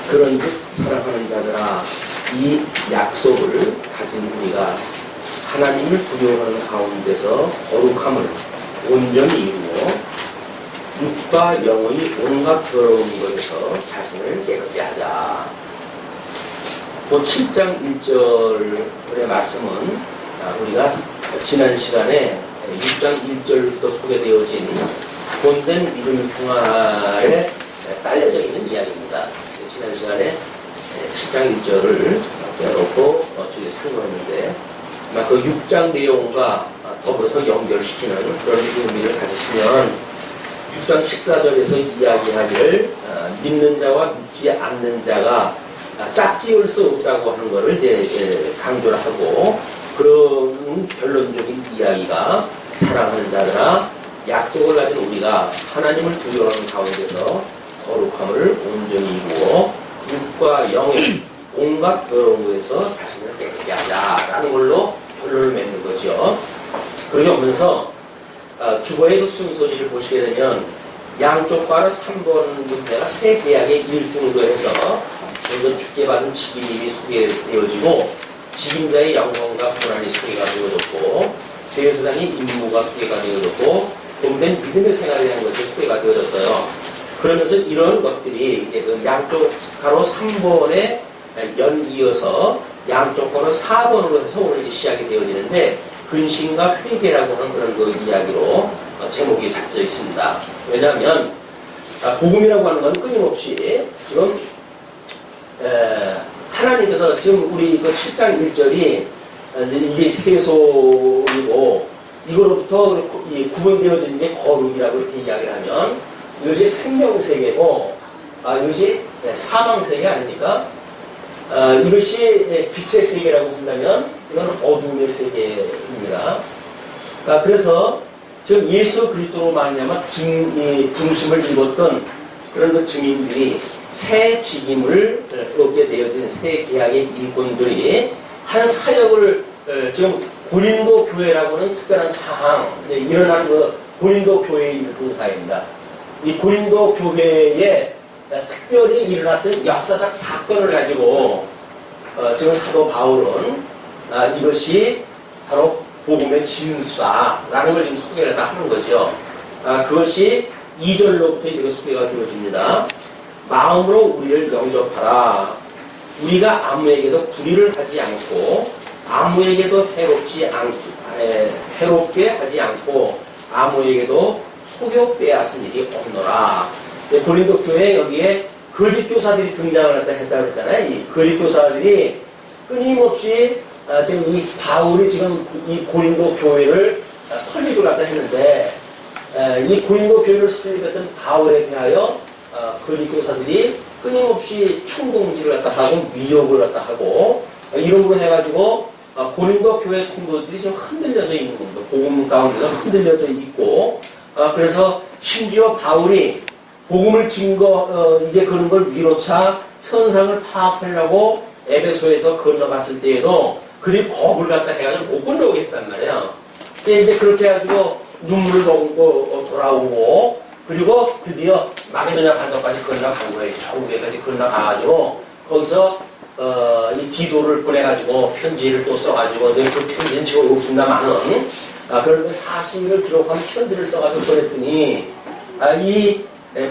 그런즉 사랑하는 자들아, 이 약속을 가진 우리가 하나님을 부여하는 가운데서 거룩함을 온전히 이루어 육과 영의 온갖 더러운 것에서 자신을 깨끗게 하자. 그 7장 1절의 말씀은 우리가 지난 시간에 6장 1절부터 소개되어진 본된 믿음 생활에 딸려져 있는 이야기입니다. 지난 시간에 7장 1절을 빼놓고 저기 참고했는데 아마 그 6장 내용과 더불어서 연결시키는 그런 의미를 가지시면 6장 14절에서 이야기하기를 믿는 자와 믿지 않는 자가 짝지을 수 없다고 하는 것을 이제 강조를 하고, 그런 결론적인 이야기가 사랑하는 자들아, 약속을 가진 우리가 하나님을 부여하는 가운데서 거룩함을 온전히 이루어 육과 영의 온갖 더러운 것에서 자신을 깨끗게 하자라는 걸로 결론을 맺는 거죠. 그러게 오면서 주보의 그 순서지를 보시게 되면 양쪽 바로 3번 문제가 새 계약의 1등으로 해서 먼저 주께 받은 직임이 소개되어지고, 직임자의 영광과 고난이 소개가 되어졌고, 제사장의 임무가 소개가 되어졌고, 본된 믿음의 생활에 대한 것이 소개가 되어졌어요. 그러면서 이런 것들이 이제 그 양쪽 가로 3번에 연이어서 양쪽 가로 4번으로 해서 오늘 시작이 되어지는데, 근심과 회개라고 하는 그런 그 이야기로 제목이 잡혀 있습니다. 왜냐하면 복음이라고 하는 건 끊임없이 지금 하나님께서 지금 우리 그 7장 1절이 이게 세속이고 이거로부터 구분되어지는 게 거룩이라고 이렇게 이야기를 하면 이것이 생명세계고 이것이 사망세계 아닙니까? 이것이 빛의 세계라고 본다면 이건 어둠의 세계입니다. 그래서 지금 예수 그리스도로 말미암아 중심을 입었던 그런 그 증인들이 새 직임을 얻게 되어진 새 계약의 일꾼들이 한 사역을 지금 고린도 교회라고 하는 특별한 사항, 일어난 그 고린도 교회의 일꾼가입니다. 이 고린도 교회에 특별히 일어났던 역사적 사건을 가지고 지금 사도 바울은 이것이 바로 복음의 진수다라는 걸 지금 소개를 다 하는 거죠. 그것이 2절로부터 이렇게 소개가 되어집니다. 마음으로 우리를 영접하라. 우리가 아무에게도 불의를 하지 않고 아무에게도 해롭게 하지 않고 아무에게도 속여 빼앗은 일이 없노라. 고린도 교회에 여기에 거짓 교사들이 등장을 했다고 그랬잖아요. 이 거짓 교사들이 끊임없이 지금 이 바울이 지금 이 고린도 교회를 설립을 갖다 했는데, 이 고린도 교회를 설립했던 바울에 대하여 거짓 교사들이 끊임없이 충동질을 갖다 하고 미혹을 갖다 하고 이런 걸 해가지고 고린도 교회 성도들이 좀 흔들려져 있는 겁니다. 복음 가운데서 흔들려져 있고, 그래서 심지어 바울이 복음을 이제 그런 걸 위로차 현상을 파악하려고 에베소에서 건너갔을 때에도 그들이 겁을 갖다 해가지고 못 건너오겠단 말이에요. 이제 그렇게 해가지고 눈물을 먹고 돌아오고, 그리고 드디어 마게도냐 반도까지 건너간 거예요. 저 위에까지 건너가가지고 거기서 이 디도를 보내가지고 편지를 또 써가지고 그 편지는 지금 없습니다만은 그런 사실을 기록한 편지를 써가지고 보냈더니 이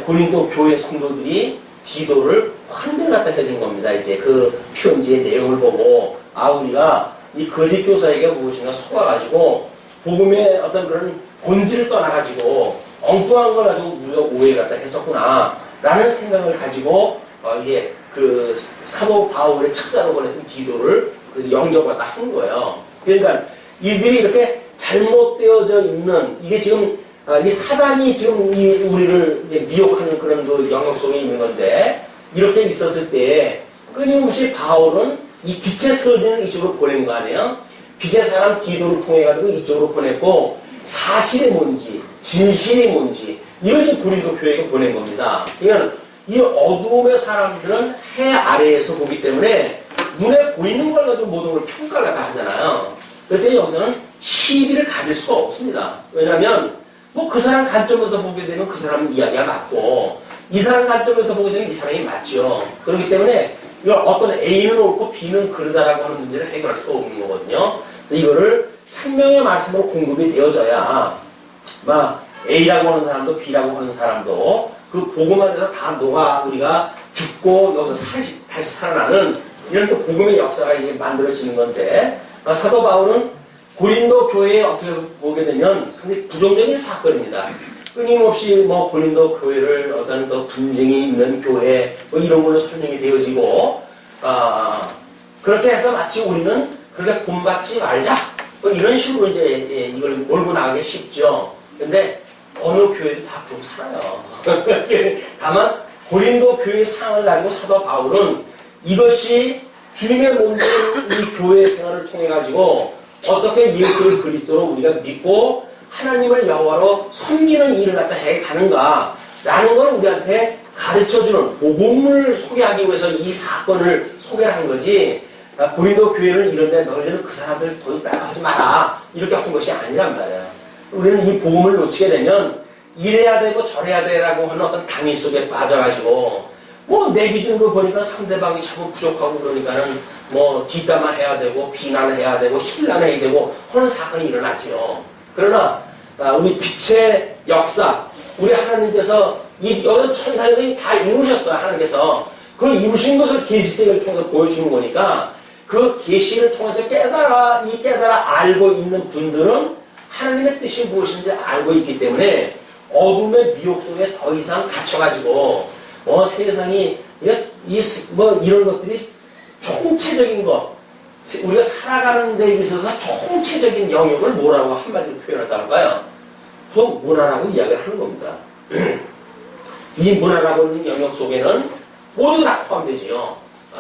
고린도 교회 성도들이 디도를 환대를 갖다 해준 겁니다. 이제 그 편지의 내용을 보고 우리가 이 거짓 교사에게 무엇인가 속아가지고 복음의 어떤 그런 본질을 떠나가지고 엉뚱한 걸 가지고 우리가 오해를 갖다 했었구나 라는 생각을 가지고 이게 그 사도 바울의 책사로 보냈던 디도를 영접을 한 거예요. 그러니까 이들이 이렇게 잘못되어져 있는, 이게 지금 이 사단이 지금 우리를 미혹하는 그런 그 영역 속에 있는 건데, 이렇게 있었을 때 끊임없이 바울은 이 빛의 서진을 이쪽으로 보낸 거 아니에요? 빛의 사람 디도를 통해 가지고 이쪽으로 보냈고, 사실이 뭔지 진실이 뭔지 이걸 지금 고린도 교회에 보낸 겁니다. 그러니까 이 어두움의 사람들은 해 아래에서 보기 때문에 눈에 보이는 걸 가지고 모든 걸 평가를 다 하잖아요. 그래서 여기서는 시비를 가릴 수가 없습니다. 왜냐하면 뭐 그 사람 관점에서 보게 되면 그 사람 이야기가 맞고, 이 사람 관점에서 보게 되면 이 사람이 맞죠. 그렇기 때문에 이걸 어떤 A는 옳고 B는 그르다라고 하는 문제를 해결할 수 없는 거거든요. 이거를 생명의 말씀으로 공급이 되어져야 막 A라고 하는 사람도 B라고 하는 사람도 그 복음 안에서 다 녹아 우리가 죽고 여기서 다시 살아나는 이런 그 복음의 역사가 이게 만들어지는 건데 사도 바울은 고린도 교회에 어떻게 보게 되면 상당히 부정적인 사건입니다. 끊임없이 뭐 고린도 교회를 어떤 그 분쟁이 있는 교회 뭐 이런 걸로 설명이 되어지고 그렇게 해서 마치 우리는 그렇게 본받지 말자 뭐 이런 식으로 이제 이걸 몰고 나가기 쉽죠. 근데 어느 교회도 다 그러고 살아요. 다만 고린도 교회의 상을 가지고 사도 바울은 이것이 주님의 몸된 이 교회 생활을 통해 가지고 어떻게 예수를 그리스도로 우리가 믿고 하나님을 여호와로 섬기는 일을 갖다 해가는가 라는 걸 우리한테 가르쳐주는 복음을 소개하기 위해서 이 사건을 소개한 거지 고린도 교회는 이런데 너희들은 그 사람들 돈 따라가지 마라 이렇게 한 것이 아니란 말이야. 우리는 이 복음을 놓치게 되면 이래야 되고 저래야 되라고 하는 어떤 당위 속에 빠져가지고 뭐 내 기준으로 보니까 상대방이 자꾸 부족하고 그러니까는 뭐 뒷담화해야 되고 비난해야 되고 힐난해야 되고 하는 사건이 일어나죠. 그러나 우리 빛의 역사 우리 하나님께서 이 여덟 천사에서 다 이루셨어요. 하나님께서 그 이루신 것을 계시를 통해서 보여주는 거니까 그 계시를 통해서 깨달아 알고 있는 분들은 하나님의 뜻이 무엇인지 알고 있기 때문에 어둠의 미혹 속에 더 이상 갇혀가지고 세상이 뭐 이런 것들이 총체적인 것 우리가 살아가는 데 있어서 총체적인 영역을 뭐라고 한마디로 표현했다는가요? 또 문화라고 이야기를 하는 겁니다. 이 문화라고 하는 영역 속에는 모든 게 다 포함되지요.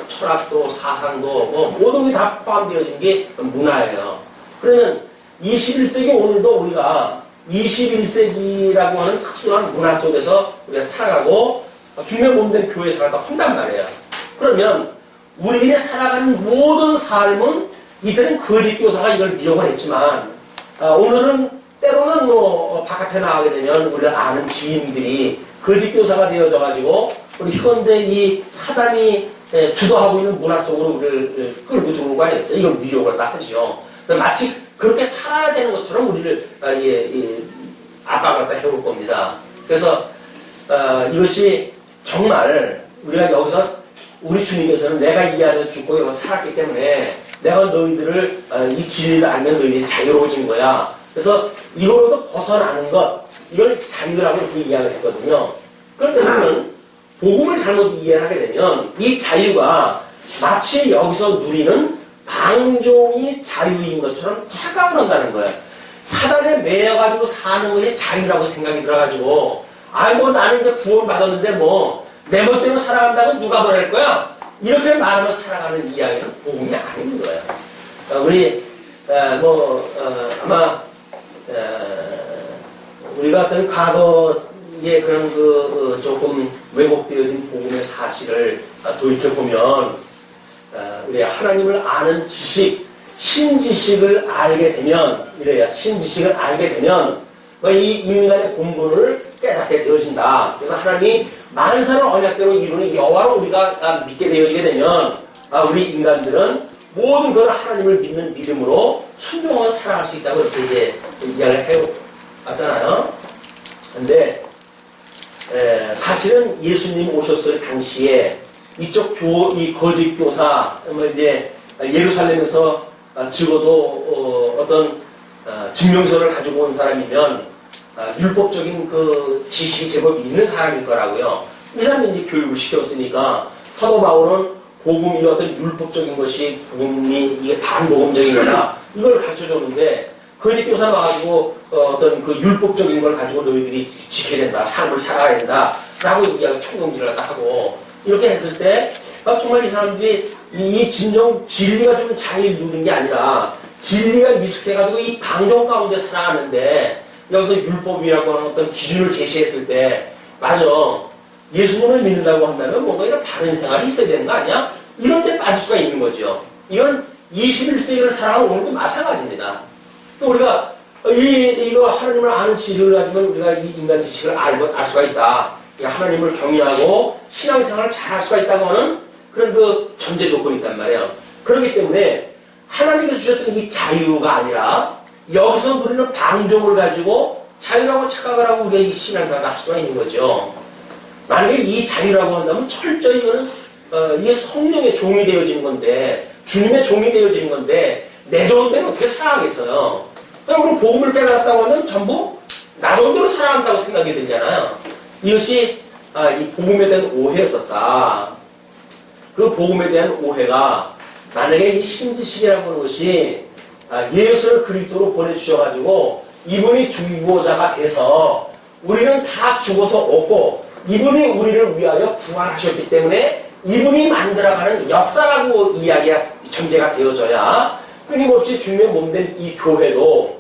철학도 사상도 뭐 모든 게 다 포함되어진 게 문화예요. 그러면 21세기 오늘도 우리가 21세기라고 하는 특수한 문화 속에서 우리가 살아가고 주님의 몸된 교회 생활도 한단 말이에요. 그러면 우리들이 살아가는 모든 삶은 이들은 거짓 교사가 이걸 미혹을 했지만 오늘은 때로는 뭐 바깥에 나가게 되면 우리를 아는 지인들이 거짓 교사가 되어져 가지고 우리 현대 이 사단이 주도하고 있는 문화 속으로 우리를 끌고 들어오는 거 아니겠어요? 이걸 미혹을 다 하죠. 마치 그렇게 살아야 되는 것처럼 우리를 압박을 다 해올 겁니다. 그래서 이것이 정말 우리가 여기서 우리 주님께서는 내가 이 안에서 죽고 여기서 살았기 때문에 내가 너희들을 이 진리를 알면 너희들이 자유로워진 거야. 그래서 이거로도 벗어나는 것 이걸 자유라고 이렇게 이야기를 했거든요. 그런데 우리는 복음을 잘못 이해를 하게 되면 이 자유가 마치 여기서 누리는 방종이 자유인 것처럼 착각을 한다는 거예요. 사단에 매여가지고 사는 것이 자유라고 생각이 들어가지고 뭐 나는 이제 구원 받았는데 뭐 내 멋대로 살아간다고 누가 뭐랄 거야? 이렇게 말하면 살아가는 이야기는 복음이 아닌 거예요. 우리 아마 우리가 어떤 과거에 그런 조금 왜곡되어진 복음의 사실을 돌이켜 보면 우리 하나님을 아는 지식, 신지식을 알게 되면 이래야 신지식을 알게 되면 이 인간의 본분을 깨닫게 되어진다. 그래서 하나님이 만사를 언약대로 이루는 여호와로 우리가 믿게 되어지게 되면 우리 인간들은 모든 그런 하나님을 믿는 믿음으로 순종하며 살아갈 수 있다고 이렇게 이제 이야기를 해왔잖아요. 근데 사실은 예수님 오셨을 당시에 이쪽 이 거짓 교사 이제 예루살렘에서 적어도 어떤 증명서를 가지고 온 사람이면 율법적인 그 지식이 제법 있는 사람일 거라고요. 이 사람이 이제 교육을 시켰으니까 사도 바울은 복음이 어떤 율법적인 것이 복음이 이게 반복음적인 거다 이걸 가르쳐줬는데 거짓 교사 와가지고 어떤 그 율법적인 걸 가지고 너희들이 지켜야 된다, 삶을 살아야 된다 라고 이야기 총경질을 하고 이렇게 했을 때 정말 이 사람들이 이 진정 진리가 좀 잘 누는 게 아니라 진리가 미숙해가지고 이 방종 가운데 살아가는데 여기서 율법이라고 하는 어떤 기준을 제시했을 때 맞아 예수님을 믿는다고 한다면 뭔가 이런 다른 생활이 있어야 되는 거 아니야? 이런 데 빠질 수가 있는 거죠. 이건 21세기를 살아가는 오늘도 마찬가지입니다. 또 우리가 이거 하나님을 아는 지식을 가지면 우리가 이 인간 지식을 알 수가 있다. 하나님을 경외하고 신앙생활을 잘할 수가 있다고 하는 그런 그 전제 조건이 있단 말이에요. 그렇기 때문에 하나님께서 주셨던 이 자유가 아니라 여기서 누리는 방종을 가지고 자유라고 착각을 하고 우리가 이 신앙생활을 할 수가 있는 거죠. 만약에 이 자유라고 한다면 철저히 이거는 이게 성령의 종이 되어지는 건데, 주님의 종이 되어지는 건데 내 좋은 대로 어떻게 살아가겠어요? 그럼 우리 복음을 깨달았다고 하면 전부 나 좋은 대로 살아간다고 생각이 들잖아요. 이것이 이 복음에 대한 오해였었다. 그 복음에 대한 오해가 만약에 이 신지식이라고 하는 것이 예수를 그리스도로 보내주셔가지고 이분이 중보자가 돼서 우리는 다 죽어서 없고 이분이 우리를 위하여 부활하셨기 때문에 이분이 만들어가는 역사라고 이야기가 전제가 되어져야 끊임없이 주님의 몸된 이 교회도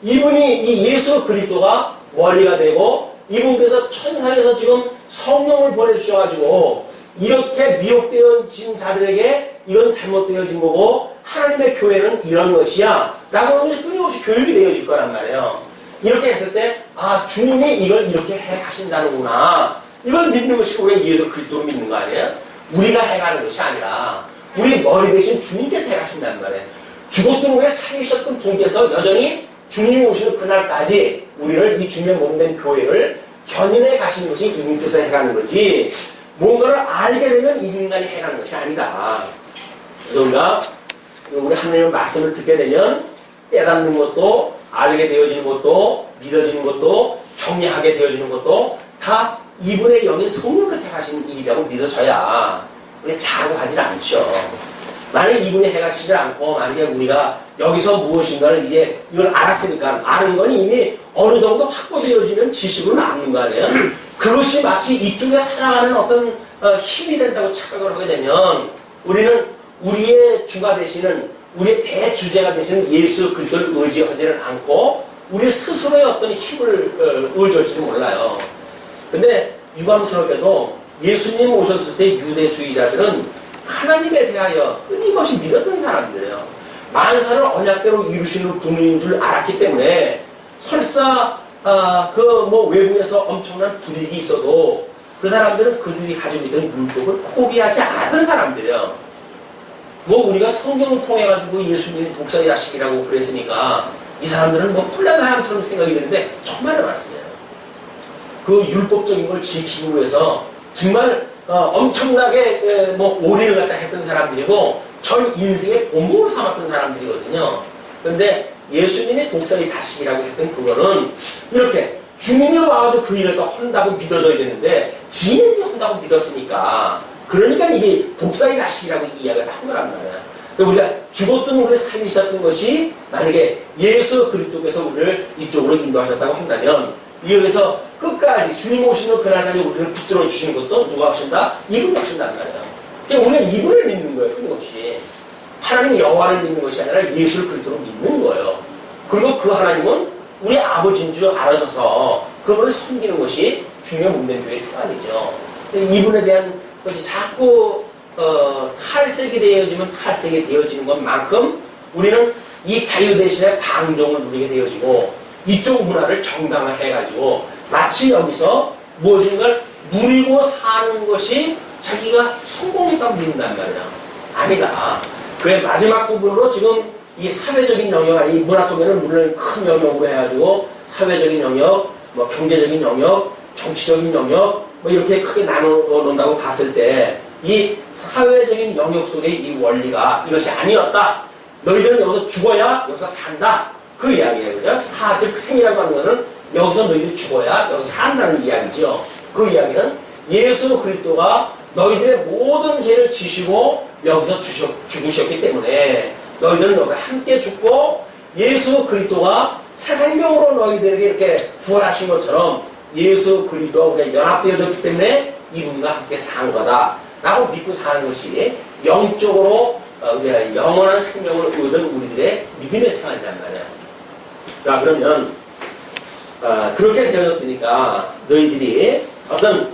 이분이 이 예수 그리스도가 머리가 되고 이분께서 천상에서 지금 성령을 보내주셔가지고 이렇게 미혹되어진 자들에게 이건 잘못되어진 거고 하나님의 교회는 이런 것이야 라고 하는 것이 끊임없이 교육이 되어질 거란 말이에요. 이렇게 했을 때 주님이 이걸 이렇게 해가신다는구나, 이걸 믿는 것이 우리가 예수 그리스도를 믿는 거 아니에요? 우리가 해가는 것이 아니라 우리 머리 대신 주님께서 해가신다는 말이에요. 죽었던 후에 살리셨던 분께서 여전히 주님이 오시는 그날까지 우리를 이 주님의 몸된 교회를 견인해 가시는 것이 이분께서 해가는 거지, 뭔가를 알게 되면 이 인간이 해가는 것이 아니다. 그래서 우리 하나님의 말씀을 듣게 되면 깨닫는 것도, 알게 되어지는 것도, 믿어지는 것도, 정리하게 되어지는 것도 다 이분의 영인 성령께서 해가시는 일이라고 믿어져야 우리 자고하지 않죠. 만약에 이분이 해가시지 않고 만약에 우리가 여기서 무엇인가를 이제 이걸 알았으니까, 아는 건 이미 어느 정도 확보되어지는 지식으로 남는 거 아니에요? 그것이 마치 이쪽에 살아가는 어떤 힘이 된다고 착각을 하게 되면 우리는 우리의 주가 되시는, 우리의 대주제가 되시는 예수 그리스도를 의지하지는 않고 우리 스스로의 어떤 힘을 의지할지도 몰라요. 근데 유감스럽게도 예수님 오셨을 때 유대주의자들은 하나님에 대하여 끊임없이 믿었던 사람들이에요. 만사를 언약대로 이루시는 분인 줄 알았기 때문에 설사 외부에서 엄청난 불이익이 있어도 그 사람들은 그들이 가지고 있던 율법을 포기하지 않았던 사람들이에요. 우리가 성경을 통해가지고 예수님이 독사의 자식이라고 그랬으니까 이 사람들은 뿔난 사람처럼 생각이 드는데 정말의 말씀이에요. 그 율법적인 걸 지키기 위해서 정말 엄청나게 올인을 갖다 했던 사람들이고 전 인생의 본보를 삼았던 사람들이거든요. 그런데 예수님의 독사의 자식이라고 했던 그거는 이렇게 주님이 와가지고 그 일을 또 한다고 믿어져야 되는데 지인이 한다고 믿었으니까, 그러니까 이게 독사의 자식이라고 이야기를 한 거란 말이야. 우리가 죽었던 우리를 살리셨던 것이 만약에 예수 그리스도께서 우리를 이쪽으로 인도하셨다고 한다면 여기서 끝까지 주님 오시는 그날까지 우리를 붙들어 주시는 것도 누가 하신다? 이분이 하신다는 말이에요. 그러니까 우리는 이분을 믿는 거예요. 끊임없이. 하나님 여호와를 믿는 것이 아니라 예수를 그리스도로 믿는 거예요. 그리고 그 하나님은 우리 아버지인 줄 알아서서 그분을 섬기는 것이 주님의 몸된 교회의 습관이죠. 이분에 대한 것이 자꾸 탈색이 되어지면 탈색이 되어지는 것만큼 우리는 이 자유 대신에 방종을 누리게 되어지고 이쪽 문화를 정당화해가지고 마치 여기서 무엇인가를 누리고 사는 것이 자기가 성공했다고 믿는단 말이야. 아니다. 그의 마지막 부분으로 지금 이 사회적인 영역, 이 문화 속에는 물론 큰 영역으로 해가지고 사회적인 영역, 경제적인 영역, 정치적인 영역, 이렇게 크게 나눠놓는다고 봤을 때 이 사회적인 영역 속의 이 원리가 이것이 아니었다. 너희들은 여기서 죽어야 여기서 산다. 그 이야기예요. 그죠? 사즉 생이라고 하는 것은 여기서 너희들이 죽어야 여기서 산다는 이야기죠. 그 이야기는 예수 그리스도가 너희들의 모든 죄를 지시고 여기서 죽으셨기 때문에 너희들은 여기서 함께 죽고 예수 그리스도가 새 생명으로 너희들에게 이렇게 부활하신 것처럼 예수 그리스도와 우리가 연합되어졌기 때문에 이분과 함께 산 거다 라고 믿고 사는 것이 영적으로 우리가 영원한 생명을 얻은 우리들의 믿음의 생활이란 말이야. 자, 그러면 그렇게 되어졌으니까 너희들이 어떤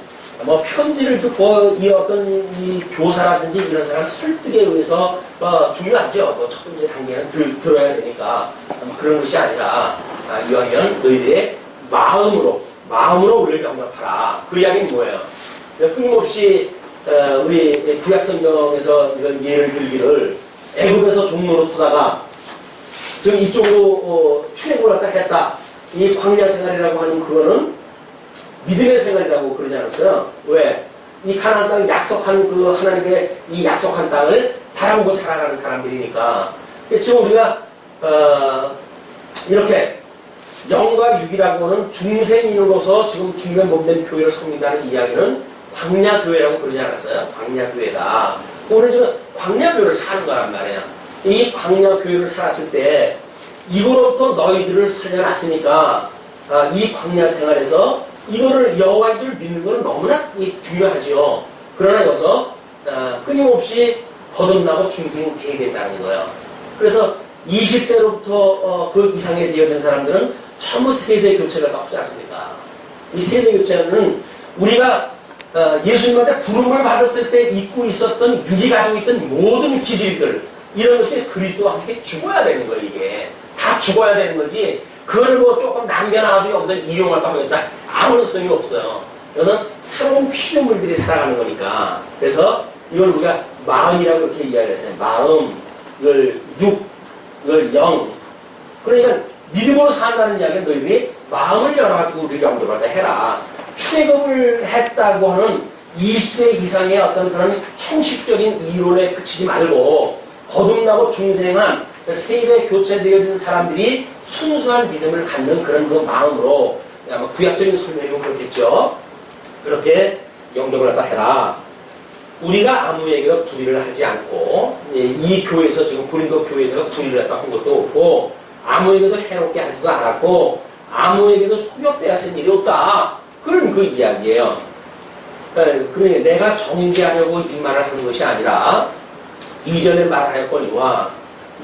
편지를 듣고 이 어떤 이 교사라든지 이런 사람 설득에 의해서 중요하죠. 첫 번째 단계는 들어야 되니까 그런 것이 아니라 이왕이면 너희들의 마음으로 마음으로 우리를 영접하라. 그 이야기는 뭐예요? 끊임없이 우리 구약성경에서 이런 예를 들기를 애굽에서 종로로 타다가 지금 이쪽으로 출애굽을 갖다 했다. 이 광야 생활이라고 하는 그거는 믿음의 생활이라고 그러지 않았어요? 왜? 이 가나안 땅 약속한 그 하나님의 이 약속한 땅을 바라보고 살아가는 사람들이니까. 지금 우리가 이렇게 영과 육이라고 하는 중생인으로서 지금 중면 몸된 교회를 섬긴다는 이야기는 광야교회라고 그러지 않았어요? 광야교회다. 오늘 지금 광야교회를 사는 거란 말이에요. 이 광야교회를 살았을 때 이거로부터 너희들을 살려놨으니까 이 광야 생활에서 이거를 여호와인 줄 믿는 건 너무나 중요하지요. 그러나 여기서 끊임없이 거듭나고 중생이 되어야 된다는 거예요. 그래서 20세로부터 그 이상에 되어진 사람들은 전부 세대 교체를 갖지 않습니까? 이 세대 교체는 우리가 예수님한테 부름을 받았을 때 잊고 있었던 육이 가지고 있던 모든 기질들 이런 것들이 그리스도와 함께 죽어야 되는 거예요. 이게 다 죽어야 되는 거지. 그걸 뭐 조금 남겨놔가지고 여기서 이용할까 하겠다. 아무런 소용이 없어요. 그래서 새로운 피조물들이 살아가는 거니까. 그래서 이걸 우리가 마음이라고 이렇게 이야기를 했어요. 마음, 이걸 육, 이걸 영. 그러니까 믿음으로 산다는 이야기는 너희들이 마음을 열어가지고 우리를 영접할 때 해라. 출애굽을 했다고 하는 20세 이상의 어떤 그런 형식적인 이론에 그치지 말고 거듭나고 중생한 세대 교체되어진 사람들이 순수한 믿음을 갖는 그런 그 마음으로 아마 구약적인 설명이고 그렇겠죠. 그렇게 영접을 갖다 해라. 우리가 아무에게도 불의를 하지 않고 이 교회에서 지금 고린도 교회에서 불의를 했다 한 것도 없고 아무에게도 해롭게 하지도 않았고 아무에게도 속여 빼앗은 일이 없다. 그런 그 이야기예요. 그러니 내가 정죄하려고 이 말을 하는 것이 아니라 이전에 말하였거니와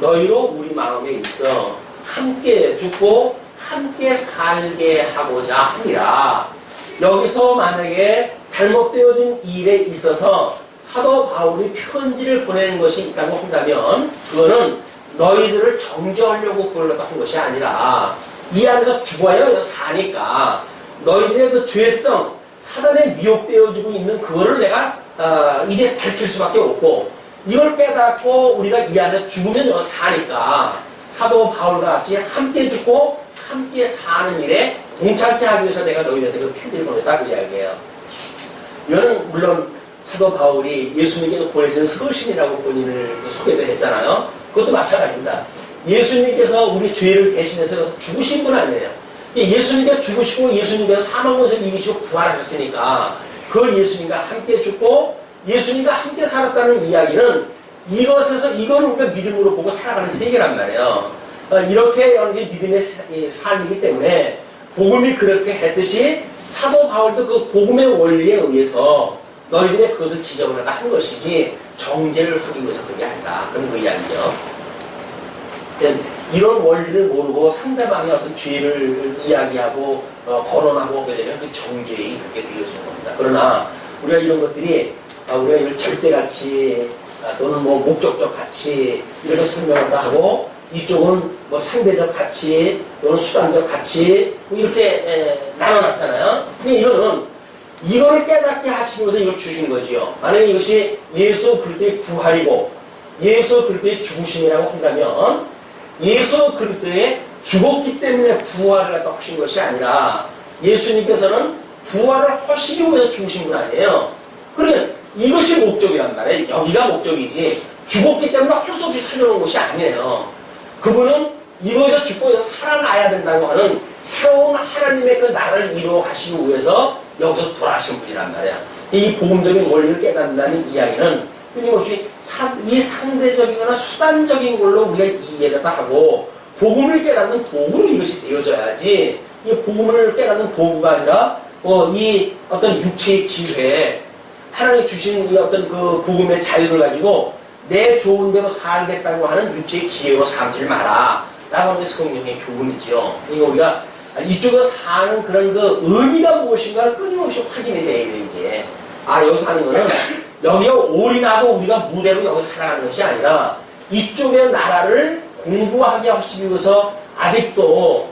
너희로 우리 마음에 있어 함께 죽고 함께 살게 하고자 합니다. 여기서 만약에 잘못되어진 일에 있어서 사도 바울이 편지를 보내는 것이 있다고 한다면 그거는 너희들을 정죄하려고 그걸 한 것이 아니라 이 안에서 죽어야 사니까 너희들의 그 죄성 사단에 미혹되어지고 있는 그거를 내가 이제 밝힐 수밖에 없고 이걸 깨닫고 우리가 이 안에 죽으면 사니까 사도 바울과 같이 함께 죽고 함께 사는 일에 동참케 하기 위해서 내가 너희들한테 그 편지를 보냈다 그 이야기예요. 이거는 물론 사도 바울이 예수님께서 보내신 서신이라고 본인을 소개도 했잖아요. 그것도 마찬가지입니다. 예수님께서 우리 죄를 대신해서 죽으신 분 아니에요. 예수님께서 죽으시고 예수님께서 사망 것을 이기시고 부활하셨으니까 그 예수님과 함께 죽고 예수님과 함께 살았다는 이야기는 이것에서 이걸 우리가 믿음으로 보고 살아가는 세계란 말이에요. 이렇게 믿음의 삶이기 때문에 복음이 그렇게 했듯이 사도 바울도 그 복음의 원리에 의해서 너희들의 그것을 지적을 하는 것이지 정죄를 하기 위해서 그런 게 아니다. 그런 거 이야기죠. 이런 원리를 모르고 상대방의 어떤 죄를 이야기하고 거론하고 오게 되면 그 정죄이 그렇게 되어지는 겁니다. 그러나 우리가 이런 것들이 우리가 이걸 절대가치 또는 뭐 목적적 가치 이렇게 설명을 하고 이쪽은 뭐 상대적 가치 또는 수단적 가치 뭐 이렇게 나눠놨잖아요. 근데 이거는 이거를 깨닫게 하시면서 이걸 주신 거지요. 만약에 이것이 예수 그리스도의 부활이고 예수 그리스도의 죽으심이라고 한다면 예수 그리스도의 죽었기 때문에 부활을 갖다 하신 것이 아니라 예수님께서는 부활을 하시기 위해서 죽으신 분 아니에요. 그러면 이것이 목적이란 말이에요. 여기가 목적이지 죽었기 때문에 할 수 없이 살려놓은 것이 아니에요. 그분은 이거에서 죽고 살아나야 된다고 하는 새로운 하나님의 그 나라를 이루어 가시기 위해서 여기서 돌아가신 분이란 말이야. 이 복음적인 원리를 깨닫는다는 이야기는 끊임없이 이 상대적이거나 수단적인 걸로 우리가 이해를 하고 복음을 깨닫는 도구로 이것이 되어져야지 이 복음을 깨닫는 도구가 아니라 이 어떤 육체의 기회 하나님이 주신 이 어떤 그 복음의 자유를 가지고 내 좋은 대로 살겠다고 하는 육체의 기회로 삼지 마라 라고 하는 게 성경의 교훈이죠. 그러니까 우리가 이쪽에서 사는 그런 그 의미가 무엇인가를 끊임없이 확인이 돼야 돼, 이게. 여기서 하는 거는 여기에 올인하고 우리가 무대로 여기 살아가는 것이 아니라 이쪽의 나라를 공부하게 하시기 위해서 아직도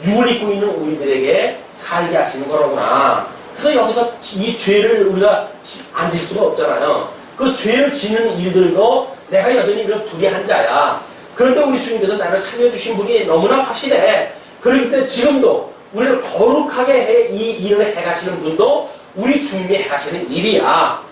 육을 입고 있는 우리들에게 살게 하시는 거로구나. 그래서 여기서 이 죄를 우리가 안 질 수가 없잖아요. 그 죄를 지는 일들도 내가 여전히 그 불의한 자야. 그런데 우리 주님께서 나를 살려주신 분이 너무나 확실해. 그렇기 때문에 지금도 우리를 거룩하게 해, 이 일을 해가시는 분도 우리 주님이 해가시는 일이야.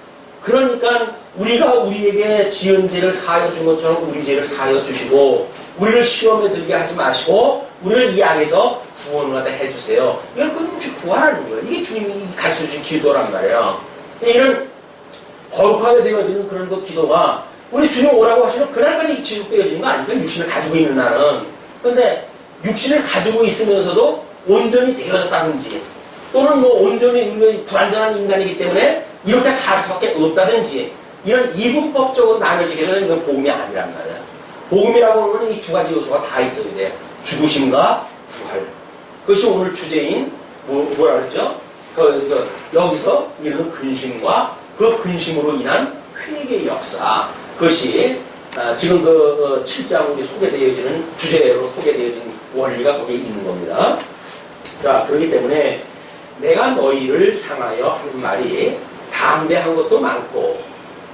그러니까 우리가 우리에게 지은 죄를 사하여 준 것처럼 우리 죄를 사하여 주시고, 우리를 시험에 들게 하지 마시고 우리를 이 악에서 구원을 하게 해주세요. 이걸 끊임없이 구하라는 거예요. 이게 주님이 가르쳐주신 기도란 말이에요. 이런 거룩하게 되어지는 그런 그 기도가 우리 주님 오라고 하시면 그날까지 지속되어지는 거 아닙니까? 육신을 가지고 있는 나는. 그런데 육신을 가지고 있으면서도 온전히 되어졌다든지, 또는 뭐 온전히 불완전한 인간이기 때문에 이렇게 살 수밖에 없다든지, 이런 이분법적으로 나눠지게 되는 건 복음이 아니란 말이야. 복음이라고 하면 이 두 가지 요소가 다 있어야 돼. 죽으심과 부활. 그것이 오늘 주제인 뭐라 그랬죠? 여기서 이르는 근심과 그 근심으로 인한 회개의 역사. 그것이 지금 그 7장으로 소개되어지는 주제로 소개되어진 원리가 거기에 있는 겁니다. 자, 그렇기 때문에 내가 너희를 향하여 하는 말이 담대한 것도 많고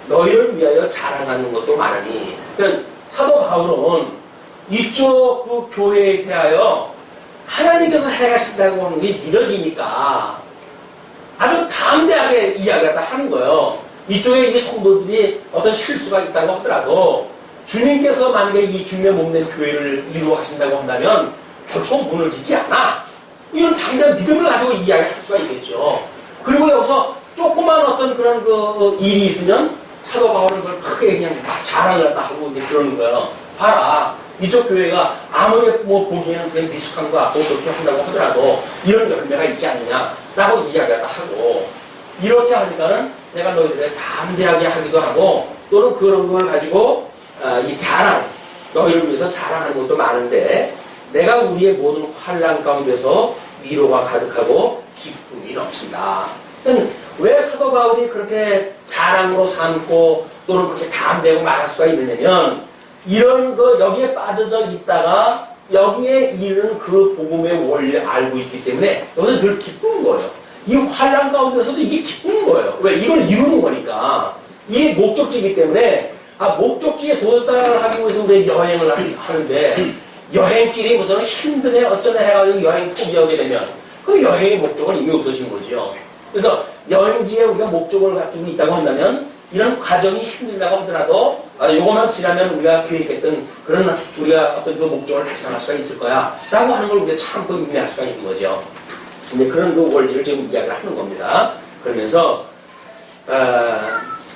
너희를 위하여 자랑하는 것도 많으니, 그러니까 사도 바울은 이쪽 그 교회에 대하여 하나님께서 해가신다고 하는 게 믿어지니까 아주 담대하게 이야기를 하는 거예요. 이쪽에 이 성도들이 어떤 실수가 있다고 하더라도 주님께서 만약에 이 주님의 몸된 교회를 이루어 하신다고 한다면 결코 무너지지 않아. 이런 담대한 믿음을 가지고 이야기할 수가 있겠죠. 그리고 여기서 조그만 어떤 그런 그 일이 있으면 사도 바울은 그걸 크게 그냥 막 자랑을 갖다 하고 이제 그러는 거예요. 봐라, 이쪽 교회가 아무리 뭐 보기에는 그냥 미숙한 거 같고 그렇게 한다고 하더라도 이런 열매가 있지 않느냐라고 이야기를 하고, 이렇게 하니까는 내가 너희들에게 담대하게 하기도 하고, 또는 그런 걸 가지고 이 자랑, 너희를 위해서 자랑하는 것도 많은데 내가 우리의 모든 환난 가운데서 위로가 가득하고 기쁨이 넘친다. 왜 사도 바울이 그렇게 자랑으로 삼고 또는 그렇게 담대고 말할 수가 있느냐면, 이런 거 여기에 빠져져 있다가 여기에 이르는 그 복음의 원리를 알고 있기 때문에 여기서 늘 기쁜 거예요. 이 환난 가운데서도 이게 기쁜 거예요. 왜? 이걸 이루는 거니까. 이게 목적지이기 때문에, 목적지에 도달을 하기 위해서 우리 여행을 하는데, 여행길이 무슨 힘드네 어쩌네 해가지고 여행 포기하게 되면 그 여행의 목적은 이미 없어진 거죠. 그래서 여행지에 우리가 목적을 가지고 있다고 한다면 이런 과정이 힘들다고 하더라도 요거만 지나면 우리가 계획했던 그런 우리가 어떤 그 목적을 달성할 수가 있을 거야 라고 하는 걸 우리가 참고 인내할 수가 있는 거죠. 근데 그런 그 원리를 지금 이야기를 하는 겁니다. 그러면서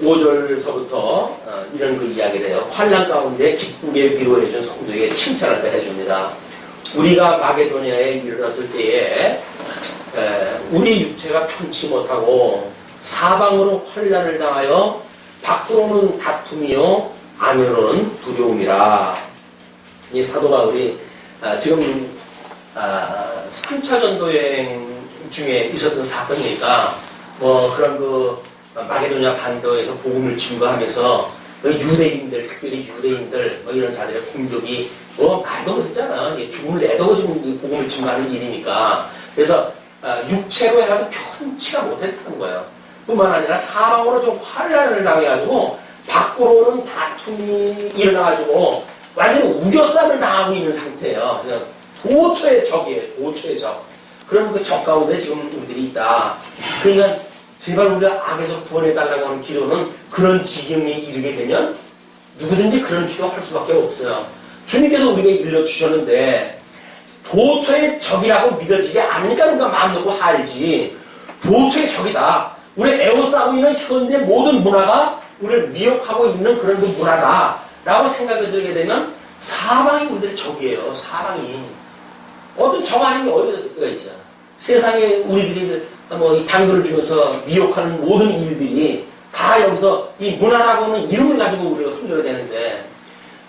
5절서부터 이런 그 이야기를 해요. 환난 가운데 기쁘게 위로해준 성도에게 칭찬을 해줍니다. 우리가 마게도니아에 이르렀을 때에 우리 육체가 편치 못하고 사방으로 환난을 당하여 밖으로는 다툼이요 안으로는 두려움이라. 이 사도 바울이 지금 3차 전도 여행 중에 있었던 사건이니까 뭐 그런 그 마게도냐 반도에서 복음을 증거하면서 유대인들, 특별히 유대인들 뭐 이런 자들의 공격이 말도 못했잖아. 죽음을 내도 지금 복음을 증거하는 일이니까. 그래서 육체로 해가지고 편치가 못했다는 거예요. 뿐만 아니라 사방으로 좀 환난을 당해가지고 밖으로는 다툼이 일어나가지고 완전히 우겨쌈을 당하고 있는 상태예요. 그냥 도처의 적이에요. 도처의 적. 그런 그 적 가운데 지금 우리들이 있다. 그러니까 제발 우리가 악에서 구원해달라고 하는 기도는 그런 지경에 이르게 되면 누구든지 그런 기도할 수밖에 없어요. 주님께서 우리에게 일러주셨는데 도처의 적이라고 믿어지지 않으니까 우리가 마음 놓고 살지. 도처의 적이다. 우리 애워싸고 있는 현대 모든 문화가 우리를 미혹하고 있는 그런 그 문화다 라고 생각이 들게 되면 사방이 우리들의 적이에요. 사방이. 어떤 적 아닌 게 어디가 있어요. 세상에 우리들이 뭐 이 단거를 주면서 미혹하는 모든 일들이 다 여기서 이 문화라고 하는 이름을 가지고 우리가 손들어야 되는데,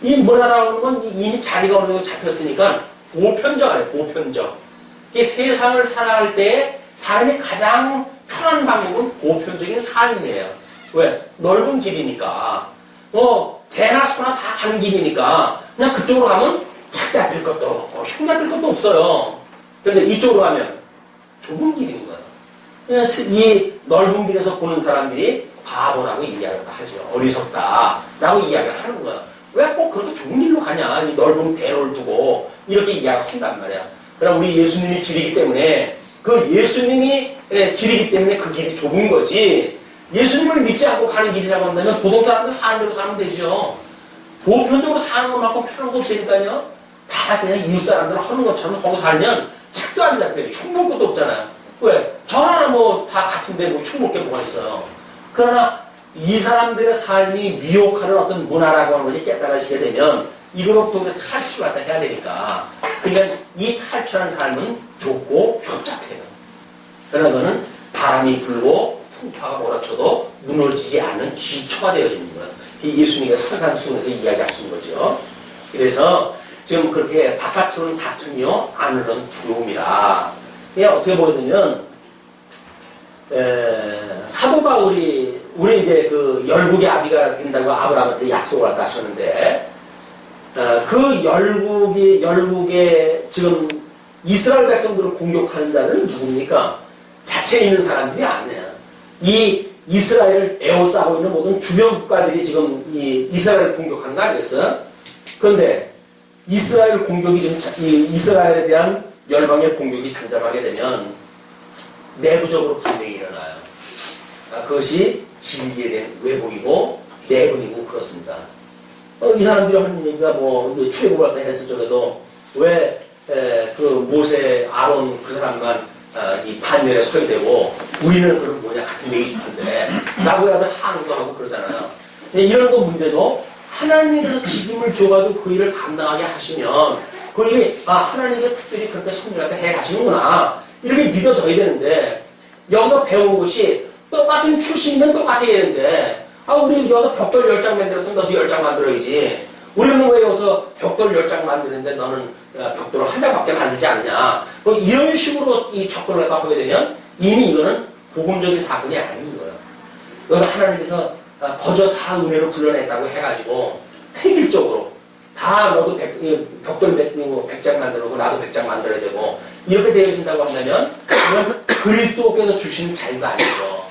이 문화라고 하는 건 이미 자리가 어느 정도 잡혔으니까 보편적 아니에요. 보편적. 이 세상을 살아갈 때 사람이 가장 편한 방법은 보편적인 삶이에요. 왜? 넓은 길이니까. 대나 소나 다 가는 길이니까 그냥 그쪽으로 가면 차 잡힐 것도 없고 흉 잡힐 것도 없어요. 근데 이쪽으로 가면 좁은 길인 거예요. 그래서 이 넓은 길에서 보는 사람들이 바보라고 이야기를 하죠. 어리석다라고 이야기를 하는 거예요. 왜 꼭 그렇게 좁은 길로 가냐? 이 넓은 대로를 두고 이렇게 이야기를 한단 말이야. 그럼 우리 예수님이 길이기 때문에 그 예수님이 길이기 때문에 그 길이 좁은 거지. 예수님을 믿지 않고 가는 길이라고 한다면 보통 사람들 사는 대로 살면 되죠. 보편적으로 사는 것만큼 편한 거 없으니까요. 다 그냥 이웃 사람들 하는 것처럼 하고 살면 책도 안 잡혀요. 흉볼 것도 없잖아요. 왜? 저 하나 뭐 다 같은데 뭐 흉볼 게 뭐가 있어요. 그러나 이 사람들의 삶이 미혹하는 어떤 문화라고 하는 것이 깨달아지게 되면 이거로부터 우리가 탈출을 갖다 해야 되니까. 그러니까 이 탈출한 삶은 좁고 협잡해요. 그러나 그거는 바람이 불고 풍파가 몰아쳐도 무너지지 않는 기초가 되어지는 거예요. 예수님이 산산수훈에서 이야기하신 거죠. 그래서 지금 그렇게 바깥으로는 다툼이요, 안으로는 두려움이라. 이게 어떻게 보이냐면, 사도 바울이, 우리 이제 그 열국의 아비가 된다고 아브라함한테 약속을 갖다 하셨는데, 그 열국의 지금 이스라엘 백성들을 공격하는 자들은 누굽니까? 자체에 있는 사람들이 아니에요. 이 이스라엘을 에워싸고 있는 모든 주변 국가들이 지금 이 이스라엘을 공격하는 거 아니겠어요? 그런데 이스라엘 공격이 좀, 이스라엘에 대한 열방의 공격이 잠잠하게 되면 내부적으로 분쟁이 일어나요. 그것이 진리에 대한 왜곡이고 내분이고 그렇습니다. 이 사람들이 하는 얘기가 뭐 출애굽할 때 했을 적에도 왜 그 모세, 아론 그 사람만 이 반면에 서야 되고 우리는 그런 뭐냐 같은 얘기인데 라고 해서 항의도 하고 그러잖아요. 이런 거 문제도 하나님께서 직임을 줘가지고 그 일을 감당하게 하시면 그 일이 하나님께서 특별히 그렇게 성령한테 해 가시는구나 이렇게 믿어져야 되는데 여기서 배우는 것이 똑같은 출신이면 똑같아야 되는데 우리 여기서 벽돌 10장 만들었으면 너도 10장 만들어야지. 우리는 왜 여기서 벽돌 10장 만드는데 너는 벽돌을 한 장밖에 만들지 않느냐. 뭐 이런 식으로 이 접근을 하게 되면 이미 이거는 복음적인 사건이 아닌 거예요. 여기서 하나님께서 거저 다 은혜로 불러냈다고 해가지고 획일적으로 다 너도 벽돌 100장 만들고 나도 100장 만들어야 되고 이렇게 되어진다고 한다면 그건 그리스도께서 주신 자유가 아니죠.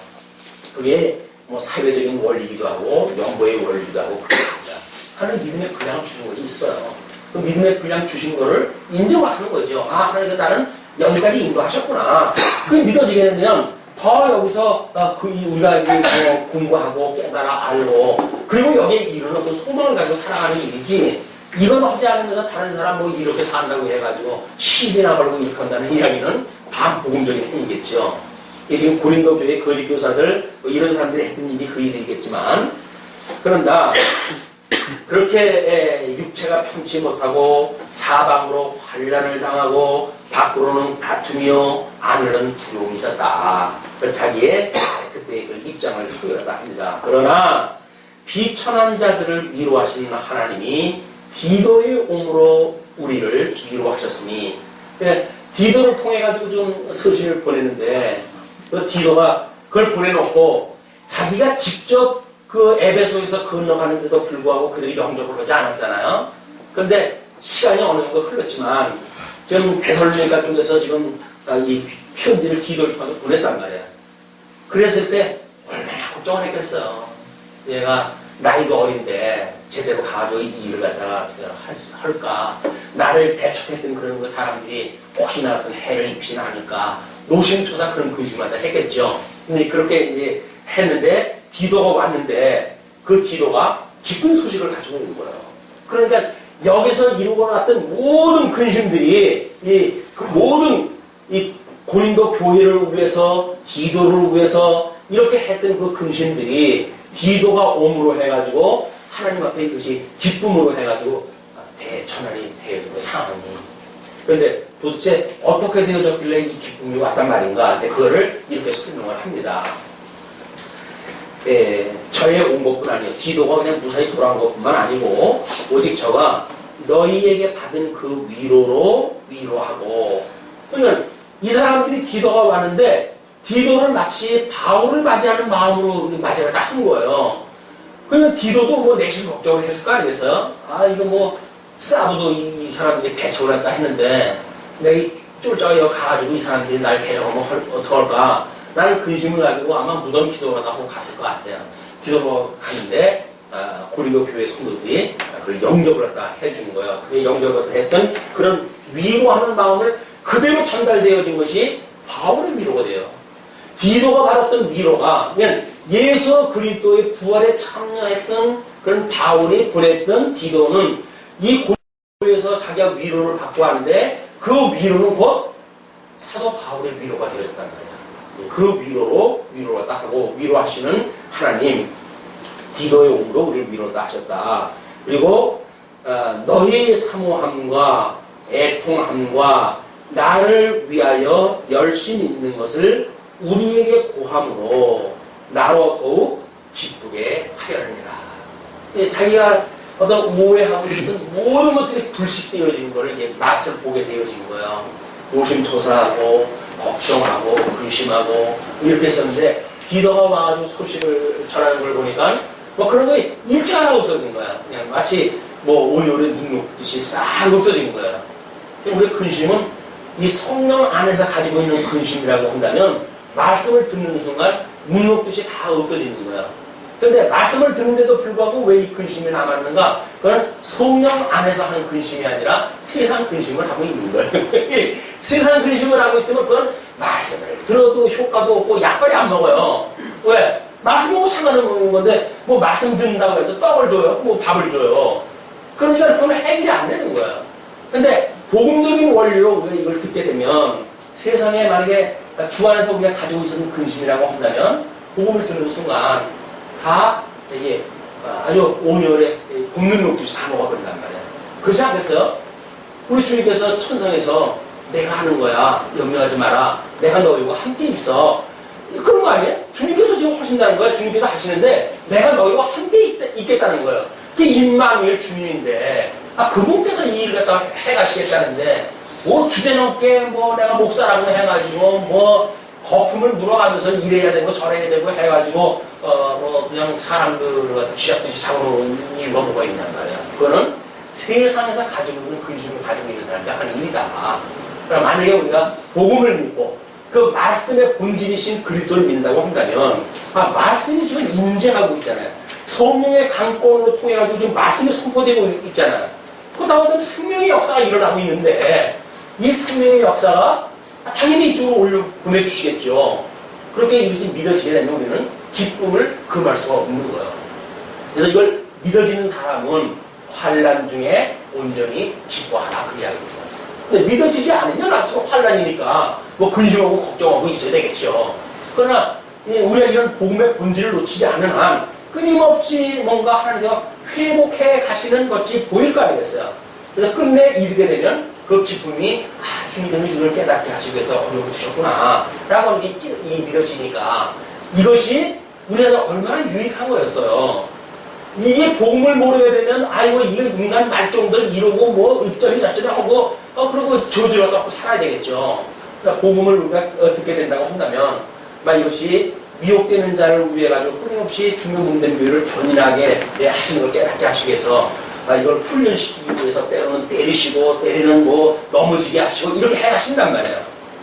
그게 뭐 사회적인 원리이기도 하고 영보의 원리이기도 하고 그렇습니다. 하나님 믿음의 분량 주신 것이 있어요. 그 믿음의 분량 주신 거를 인정하는 거죠. 하나님께서 나는 여기까지 인도하셨구나. 그게 믿어지게 되면 더 여기서 우리가 공부하고 깨달아 알고 그리고 여기에 이루는 그 소망을 가지고 살아가는 일이지 이건 하지 않으면서 다른 사람 뭐 이렇게 산다고 해가지고 시비나 걸고 이렇게 한다는 이야기는 반복음적인 행위겠죠. 지금 고린도 교회 거짓 교사들 이런 사람들이 했던 일이 그 일이겠지만 그런다 그렇게 육체가 편치 못하고 사방으로 환난을 당하고 밖으로는 다툼이요 안으로는 두려움이 있었다. 자기의 그때의 그 입장을 소개하다 합니다. 그러나 비천한 자들을 위로하시는 하나님이 디도의 옴으로 우리를 위로하셨으니 디도를 통해 가지고 좀 서신을 보내는데 그 디도가 그걸 보내놓고 자기가 직접 그 에베소에서 건너가는데도 불구하고 그들이 영접을 하지 않았잖아요. 그런데 시간이 어느 정도 흘렀지만 지금 데살로니가 쪽에서 지금 이 편지를 디도를 통해서 보냈단 말이에요. 그랬을 때 얼마나 걱정을 했겠어요. 얘가 나이도 어린데 제대로 가가지고 이 일을 갖다가 할까. 나를 대척했던 그런 그 사람들이 혹시나 어떤 해를 입히나 하니까 노심초사 그런 근심을 다 했겠죠. 근데 그렇게 이제 했는데 디도가 왔는데 그 디도가 기쁜 소식을 가지고 온 거예요. 그러니까 여기서 이루고 났던 모든 근심들이 모든 이 고린도 교회를 위해서 디도를 위해서 이렇게 했던 그 근심들이 디도가 옴으로 해가지고 하나님 앞에 이것이 기쁨으로 해가지고 대천안이 되어진 상황이. 그런데 도대체 어떻게 되어졌길래 이 기쁨이 왔단 말인가? 근데 그거를 이렇게 설명을 합니다. 저에 온 것뿐 아니에요. 디도가 그냥 무사히 돌아온 것뿐만 아니고 오직 저가 너희에게 받은 그 위로로 위로하고. 그러니까 이 사람들이 디도가 왔는데 디도를 마치 바울을 맞이하는 마음으로 맞이하다 한 거예요. 그러면 디도도 뭐 내심 걱정을 했을 거 아니겠어요? 이거 뭐 싸워도 이 사람들이 배척을 했다 했는데 내가 쫄짝이어 가가지고 이 사람들이 날 데려가면 어떡할까? 라는 근심을 가지고 아마 무덤 기도를 하고 갔을 것 같아요. 기도를 가는데, 고린도 교회 성도들이 그걸 영접을 갖다 해주는 거예요. 그 영접을 갖다 했던 그런 위로하는 마음을 그대로 전달되어진 것이 바울의 위로가 돼요. 디도가 받았던 위로가 그냥 예수 그리스도의 부활에 참여했던 그런 바울이 보냈던 디도는 이 고린도에서 자기가 위로를 받고 하는데 그 위로는 곧 사도 바울의 위로가 되었단 말이야. 그 위로로 위로를 딱 하고 위로하시는 하나님 디도의 옴으로 우리를 위로다 하셨다. 그리고 너희의 사모함과 애통함과 나를 위하여 열심 있는 것을 우리에게 고함으로 나로 더욱 기쁘게 하려니라. 자기가 어떤 오해하고 있던 모든 것들이 불식되어지는 것을 이제 맛을 보게 되어지는 거예요. 노심초사하고 걱정하고 근심하고 이렇게 했었는데 디도가 와가지고 소식을 전하는 걸 보니까 뭐 그런 거 일찍 하나 없어진 거야. 그냥 마치 뭐 오리오리 눈 녹듯이 싹 없어진 거야. 우리의 근심은 이 성령 안에서 가지고 있는 근심이라고 한다면 말씀을 듣는 순간 눈 녹듯이 다 없어지는 거야. 그런데 말씀을 듣는데도 불구하고 왜 이 근심이 남았는가? 그건 성령 안에서 하는 근심이 아니라 세상 근심을 하고 있는 거예요. 세상 근심을 하고 있으면 그건 말씀을 들어도 효과도 없고 약발이 안 먹어요. 왜? 말씀 먹고 상관없는 건데 뭐 말씀 듣는다고 해도 떡을 줘요? 뭐 밥을 줘요? 그러니까 그건 해결이 안 되는 거야. 근데 복음적인 원리로 우리가 이걸 듣게 되면 세상에 만약에 주 안에서 우리가 가지고 있었던 근심이라고 한다면 복음을 듣는 순간 다 이게 아주 온열에 굽는 녹듯이 다 녹아버린단 말이야. 그렇지 않겠어요? 우리 주님께서 천상에서 내가 하는 거야. 염려하지 마라. 내가 너희와 함께 있어. 그런 거 아니에요? 주님께서 지금 하신다는 거야. 주님께서 하시는데 내가 너희와 함께 있겠다는 거예요. 그게 임마누엘 주님인데 그분께서 이 일을 갖다 해가시겠다는데 뭐 주제넘게 뭐 내가 목사라고 해가지고 뭐 거품을 물어가면서 이래야 되고 저래야 되고 해가지고 뭐 그냥 사람들을 갖다 쥐잡듯이 잡아놓은 이유가 뭐가 있냔 말이야. 그거는 세상에서 가지고 있는 근심을 가지고 있는 사람이 하는 일이다. 그럼 만약에 우리가 복음을 믿고 그 말씀의 본질이신 그리스도를 믿는다고 한다면 말씀이 지금 임재하고 있잖아요. 성령의 강권으로 통해가지고 지금 말씀이 선포되고 있잖아요. 그 다음에 생명의 역사가 일어나고 있는데 이 생명의 역사가 당연히 이쪽으로 올려 보내주시겠죠. 그렇게 이것이 믿어지게 되면 우리는 기쁨을 금할 수가 없는 거예요. 그래서 이걸 믿어지는 사람은 환난 중에 온전히 기뻐하라 그 이야기입니다. 근데 믿어지지 않으면 나중에 환난이니까 뭐 근심하고 걱정하고 있어야 되겠죠. 그러나 우리가 이런 복음의 본질을 놓치지 않는 한 끊임없이 뭔가 하나님께서 회복해 가시는 것이 보일 거 아니겠어요. 그래서 끝내 이르게 되면 그 기쁨이 주님께서 이걸 깨닫게 하시기 위해서 어려움을 주셨구나 라고 이 믿어지니까 이것이 우리한테 얼마나 유익한 거였어요. 이게 복음을 모르게 되면 아이고 이거 인간 말종들 이러고 뭐 어쩌리 저쩌리 하고 그리고 저주를 갖고 살아야 되겠죠. 그러니까 복음을 우리가 듣게 된다고 한다면 이것이 미혹되는 자를 위해 가지고 끊임없이 중요문된 묘를 견인하게 하시는 걸 깨닫게 하시기 위해서 이걸 훈련시키기 위해서 때로는 때리시고 때리는 뭐 넘어지게 하시고 이렇게 해가신단 말이에요.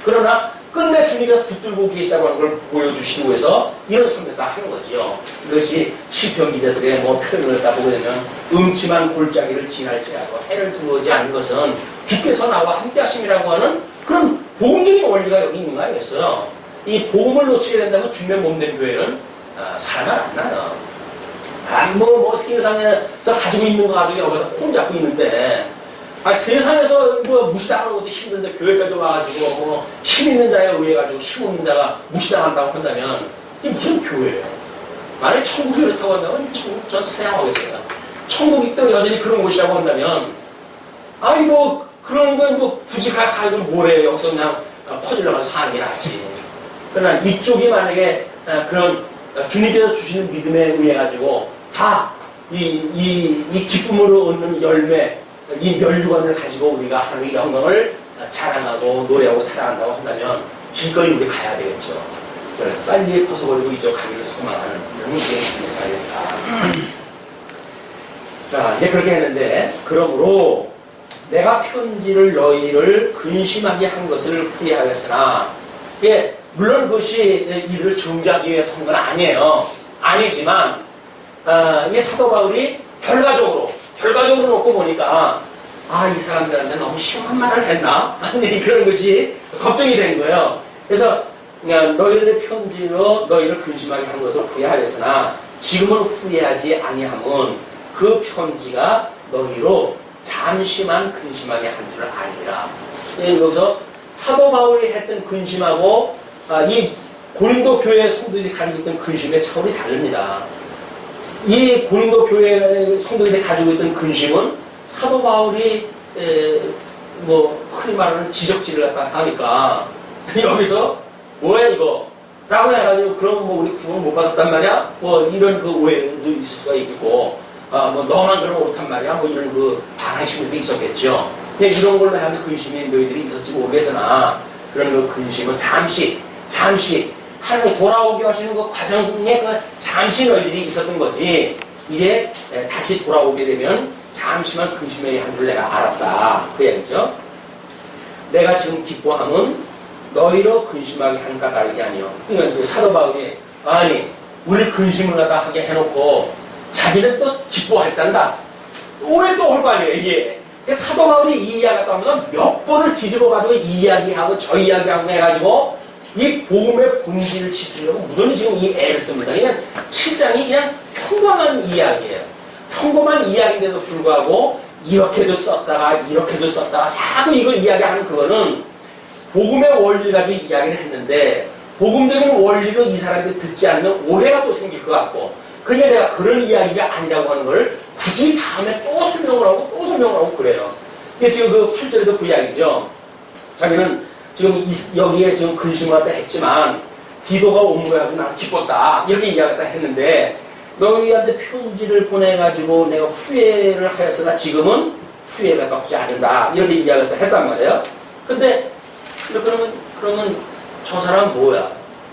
그러나 끝내 주님께서 붙들고 계시다고 하는 걸 보여주시기 위해서 이런 선택을 다 하는 거죠. 이것이 시편 기자들의 뭐 표현을 다 보게 되면 음침한 골짜기를 지날지라도 해를 두어지 않는 것은 주께서 나와 함께 하심이라고 하는 그런 복음적인 원리가 여기 있는 거 아니겠어요? 이 복음을 놓치게 된다면 주님의 몸된 교회는 살만 안 나요. 뭐 세상에서 가지고 있는 거 가지고 여기서 콩 잡고 있는데 세상에서 뭐 무시당하는 것도 힘든데 교회까지 와가지고 뭐 힘 있는 자에 의해 가지고 힘 없는 자가 무시당한다고 한다면 이게 무슨 교회예요? 만약에 천국이 그렇다고 한다면 천국 전 사양하겠어요. 천국이 또 여전히 그런 곳이라고 한다면 뭐 그런 건 뭐 굳이 가지고 뭐래 여기서 그냥 퍼질러가지고 사는 게 낫지. 그러나 이쪽이 만약에 그런 주님께서 주시는 믿음에 의해 가지고 다 이 기쁨으로 얻는 열매, 이 면류관을 가지고 우리가 하나님의 영광을 자랑하고 노래하고 사랑한다고 한다면 기꺼이 우리 가야 되겠죠. 빨리 벗어버리고 이쪽 가기를 소망하는 이런 게 가야 된다. 자, 이제 그렇게 했는데 그러므로 내가 편지를 너희를 근심하게 한 것을 후회하였으나, 예, 물론 그것이 이들을 정죄하기 위해서 한 건 아니에요. 아니지만, 이 사도 바울이 결과적으로 놓고 보니까, 이 사람들한테 너무 심한 말을 했나? 그런 것이 걱정이 된 거예요. 그래서, 너희들의 편지로 너희를 근심하게 한 것을 후회하였으나, 지금은 후회하지 아니함은 그 편지가 너희로 잠시만 근심하게 한 줄을 아니라. 여기서 사도 바울이 했던 근심하고 이 고린도 교회 성도들이 가지고 있던 근심의 차원이 다릅니다. 이 고린도 교회 성도들이 가지고 있던 근심은 사도 바울이 흔히 말하는 지적질을 갖다 하니까 여기서 뭐야 이거? 라고 해가지고 그럼 우리 구원 못 받았단 말이야? 이런 그 오해도 있을 수가 있고 너만 그러면 옳단 말이야? 이런 그 반항심도 있었겠죠. 이런 걸로 하는 근심이 너희들이 있었지 모르겠으나 그런 그 근심은 잠시 하나님 돌아오게 하시는 그 과정에 잠시 너희들이 있었던 거지. 이제 다시 돌아오게 되면 잠시만 근심해야 한 줄 내가 알았다. 그 얘기죠. 내가 지금 기뻐함은 너희로 근심하게 한 까닭이 아니요. 그러니까 사도 바울이 우리를 근심을 갖다 하게 해놓고 자기는 또 기뻐했단다. 오래 또 할 거 아니에요, 이게. 사도 바울이 이 이야기를 하면서 몇 번을 뒤집어가지고 이 이야기하고 저 이야기하고 해가지고 이 복음의 본질을 지키려고 무던히 지금 이 애를 씁니다. 그냥 7장이 그냥 평범한 이야기예요. 평범한 이야기인데도 불구하고 이렇게도 썼다가 자꾸 이걸 이야기하는 그거는 복음의 원리를 가지고 이야기를 했는데 복음적인 원리로 이 사람들이 듣지 않으면 오해가 또 생길 것 같고 그게 내가 그런 이야기가 아니라고 하는 걸 굳이 다음에 또 설명을 하고 그래요. 이게 지금 그 8절에도 그 이야기죠. 자기는 지금 여기에 지금 근심을 갖다 했지만 디도가 온 거야 난 기뻤다 이렇게 이야기했다 했는데 너희한테 편지를 보내가지고 내가 후회를 하였으나 지금은 후회가 하지 않는다 이렇게 이야기했다 했단 말이에요. 근데 그러면 저 사람 뭐야?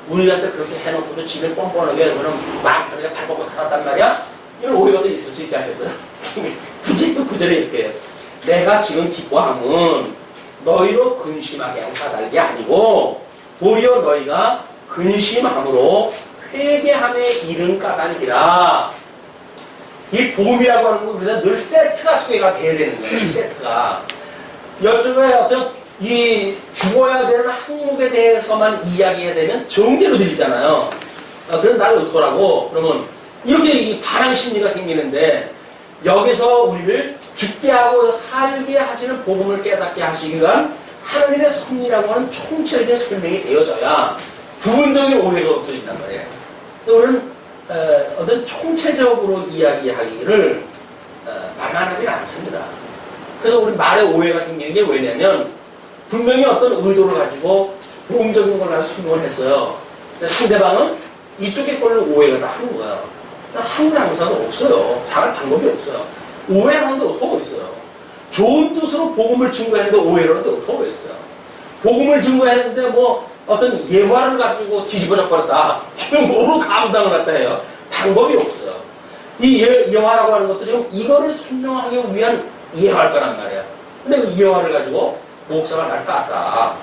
우리한테 그렇게 해놓고도 집에 뻔뻔하게 그럼 마음 편하게 발 뻗고 살았단 말이야? 이런 오해가 또 있을 수 있지 않겠어요? 굳이 또 구절에 이렇게 해요. 내가 지금 기뻐함은 너희로 근심하게 한 까닭이 아니고 도리어 너희가 근심함으로 회개함에 이른 까닭이라. 이 복음이라고 하는 건 그래서 늘 세트가 소개가 돼야 되는 거예요. 이 세트가. 이쪽에 어떤 이 죽어야 되는 항목에 대해서만 이야기해야 되면 정죄로 들리잖아요. 그럼 나를 어떡하라고? 그러면 이렇게 반항 심리가 생기는데 여기서 우리를 죽게 하고 살게 하시는 복음을 깨닫게 하시기 위한 하나님의 섭리라고 하는 총체적인 설명이 되어져야 부분적인 오해가 없어진단 말이에요. 우리는 어떤 총체적으로 이야기하기를 만만하지 않습니다. 그래서 우리 말에 오해가 생기는 게 왜냐면 분명히 어떤 의도를 가지고 복음적인 걸 가지고 설명을 했어요. 근데 상대방은 이쪽의 걸로 오해가 다 하는 거야. 한글 항사는 없어요. 잘할 방법이 없어요. 오해를 하는데 어떻게 있어요. 좋은 뜻으로 복음을 증거했는데 오해를 하는데 어떻게 있어요. 복음을 증거했는데 어떤 예화를 가지고 뒤집어져 버렸다. 이건 뭐로 감당을 갖다 해요. 방법이 없어요. 이 예화라고 하는 것도 지금 이거를 설명하기 위한 예화일 거란 말이야. 근데 그 예화를 가지고 목사가 날 깠다.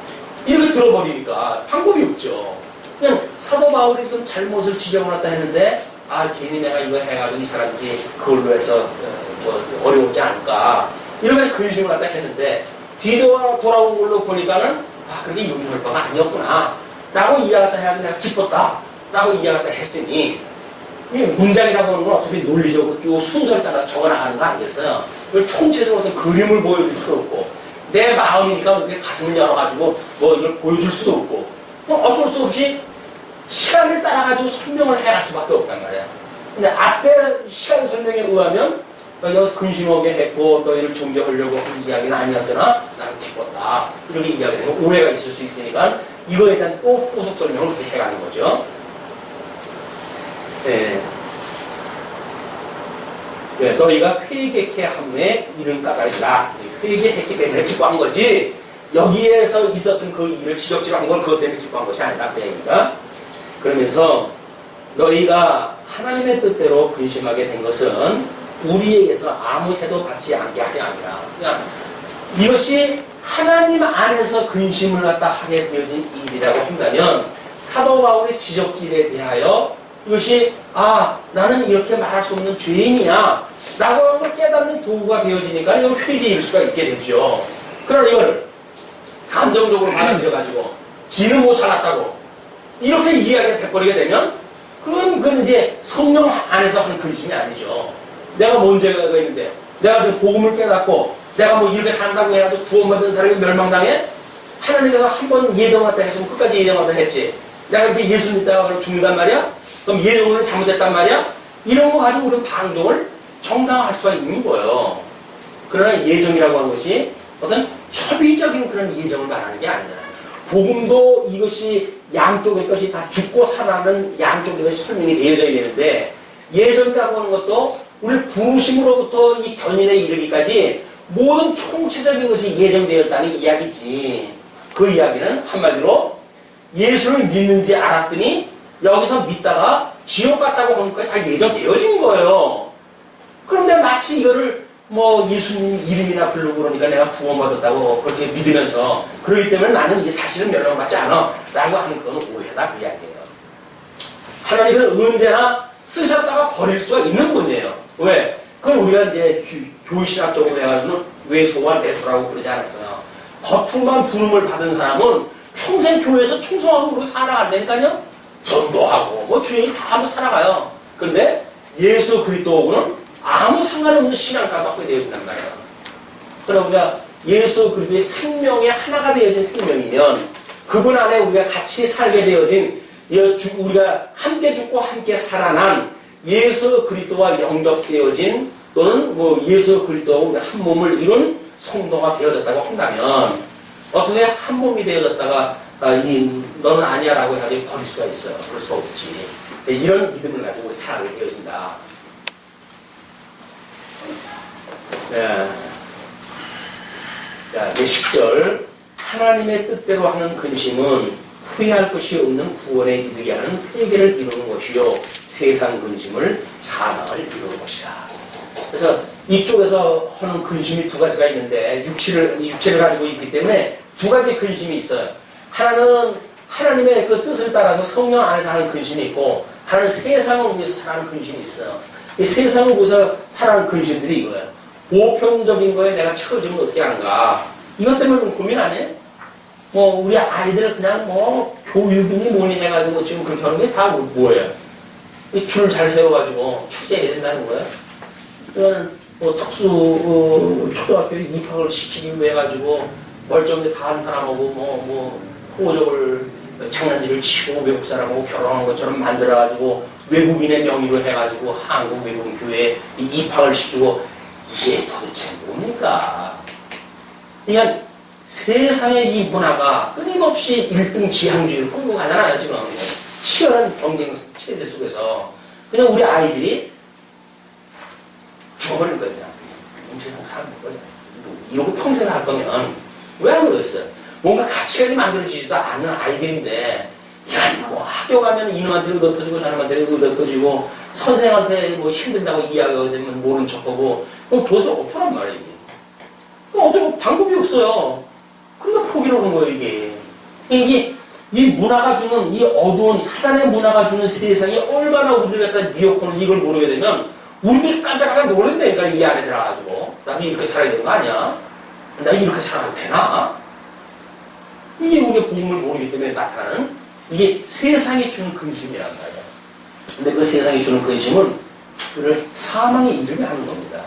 이렇게 들어버리니까 방법이 없죠. 그냥 사도 바울이 지금 잘못을 지적을 했다 했는데 괜히 내가 이거 해가지고 이 사람들이 그걸로 해서 어려우지 않을까 이렇게 근심을 갖다 했는데 디도가 돌아온 걸로 보니까는 그렇게 용서할 바가 아니었구나 라고 이야기했다 해야 내가 기뻤다 라고 이야기했다 했으니 문장이라고 하는 건 어차피 논리적으로 쭉 순서를 따라 적어나가는 거 아니겠어요? 이걸 총체적으로 어떤 그림을 보여줄 수도 없고 내 마음이니까 이렇게 가슴을 열어가지고 이걸 보여줄 수도 없고 어쩔 수 없이 시간을 따라가지고 설명을 해야 할 수밖에 없단 말이야. 근데 앞에 시간 설명에 의하면 여기서 근심하게 했고 너희를 정죄하려고 한 이야기는 아니었으나 나는 기뻤다 이렇게 이야기하면 오해가 있을 수 있으니까 이거에 대한 또 후속 설명을 그렇게 해가는 거죠. 너희가 회개케 함에 이른 까닭이다. 회개했기 때문에 기뻐한 거지 여기에서 있었던 그 일을 지적질한 걸 그것 때문에 기뻐한 것이 아니다 그 얘기입니다. 그러면서 너희가 하나님의 뜻대로 근심하게 된 것은 우리에게서 아무 해도 받지 않게 하려 함이라. 그러니까 이것이 하나님 안에서 근심을 갖다 하게 되어진 일이라고 한다면 사도 바울의 지적질에 대하여 이것이 나는 이렇게 말할 수 없는 죄인이야 라고 하는 걸 깨닫는 도구가 되어지니까 이건 회개일 수가 있게 되죠. 그러나 이걸 감정적으로 받아들여가지고 지는 못 잘났다고 이렇게 이야기가 돼버리게 되면 그건 이제 성령 안에서 하는 근심이 아니죠. 내가 문제가 있는데 내가 그 복음을 깨닫고 내가 뭐 이렇게 산다고 해도 구원받은 사람이 멸망당해? 하나님께서 한 번 예정했다 했으면 끝까지 예정했다 했지. 내가 이렇게 예수 믿다가 죽는단 말이야? 그럼 예정은 잘못했단 말이야? 이런 거 가지고 우리는 방종을 정당화할 수가 있는 거예요. 그러나 예정이라고 하는 것이 어떤 협의적인 그런 예정을 말하는 게 아니잖아요. 복음도 이것이 양쪽의 것이 다 죽고 살아나는 양쪽의 것이 설명이 되어져야 되는데 예정이라고 하는 것도 우리 부르심으로부터 이 견인에 이르기까지 모든 총체적인 것이 예정되었다는 이야기지. 그 이야기는 한마디로 예수를 믿는지 알았더니 여기서 믿다가 지옥 갔다고 하는 것까지 다 예정되어진 거예요. 그런데 마치 이거를 뭐 예수님 이름이나 부르고 그러니까 내가 구원받았다고 그렇게 믿으면서 그러기 때문에 나는 이제 다시는 멸망받지 않아 라고 하는 그건 오해다 그 이야기예요. 하나님은 언제나 쓰셨다가 버릴 수가 있는 분이에요. 왜? 그걸 우리가 이제 교회신학적으로 해가지고는 외소와 내소라고 그러지 않았어요. 겉으로만 부름을 받은 사람은 평생 교회에서 충성하고 그러고 살아간다니까요. 전도하고 뭐 주인이 다 하면 살아가요. 근데 예수 그리스도하고는 아무 상관없는 신앙생활 받게 되어진단 말이에요. 그럼 우리가 예수 그리스도의 생명에 하나가 되어진 생명이면 그분 안에 우리가 같이 살게 되어진 우리가 함께 죽고 함께 살아난 예수 그리스도와 영접되어진 또는 뭐 예수 그리스도와 한 몸을 이룬 성도가 되어졌다고 한다면 어떻게 한 몸이 되어졌다가 너는 아니야 라고 해가지고 버릴 수가 있어요. 그럴 수가 없지. 이런 믿음을 가지고 우리 살아가게 되어진다. 네. 자, 10절 하나님의 뜻대로 하는 근심은 후회할 것이 없는 구원에 이르게 하는 회개를 이루는 것이요 세상 근심을 사망을 이루는 것이다. 그래서 이쪽에서 하는 근심이 두 가지가 있는데 육체를 가지고 있기 때문에 두 가지 근심이 있어요. 하나는 하나님의 그 뜻을 따라서 성령 안에서 하는 근심이 있고 하나는 세상을 위해서 살아가는 근심이 있어요. 이 세상을 위해서 살아가는 근심들이 이거예요. 보편적인 거에 내가 처지면 어떻게 하는가. 이것 때문에 고민 안 해? 뭐 우리 아이들 그냥 뭐 교육이니 뭐니 해가지고 지금 그렇게 하는 게 다 뭐예요? 줄 잘 세워가지고 출세해야 된다는 거예요. 뭐 특수 초등학교에 입학을 시키기 위해 가지고 멀쩡히 사는 사람하고 뭐 호적을 장난질을 치고 외국 사람하고 결혼한 것처럼 만들어가지고 외국인의 명의로 해가지고 한국 외국인 교회에 입학을 시키고 이게 도대체 뭡니까? 그러니까 세상의 이 문화가 끊임없이 1등 지향주의를 끌고 가잖아요. 지금 치열한 경쟁 체제 속에서 그냥 우리 아이들이 죽어버린 거야. 세상 사는 거야. 이러고 평생 할 거면 왜 안 그러겠어요? 뭔가 가치관이 만들어지지도 않는 아이들인데 뭐 학교 가면 이놈한테 얻어터지고 저놈한테 얻어터지고 선생한테 뭐 힘들다고 이야기가 되면 모른 척하고 그럼 도대체 어떡하란 말이에요. 어떻게 방법이 없어요. 그러니까 포기를 하는 거예요. 이게 이 문화가 주는 이 어두운 사단의 문화가 주는 세상이 얼마나 우리를 갖다 미혹하는지 이걸 모르게 되면 우리도 깜짝깜짝 놀란다니까. 이 안에 들어가가지고 나도 이렇게 살아야 되는 거 아니야? 나 이렇게 살아도 되나? 이게 우리가 복음을 모르기 때문에 나타나는 이게 세상이 주는 근심이란 말이에요. 근데 그 세상이 주는 근심은 그를 사망에 이르게 하는 겁니다.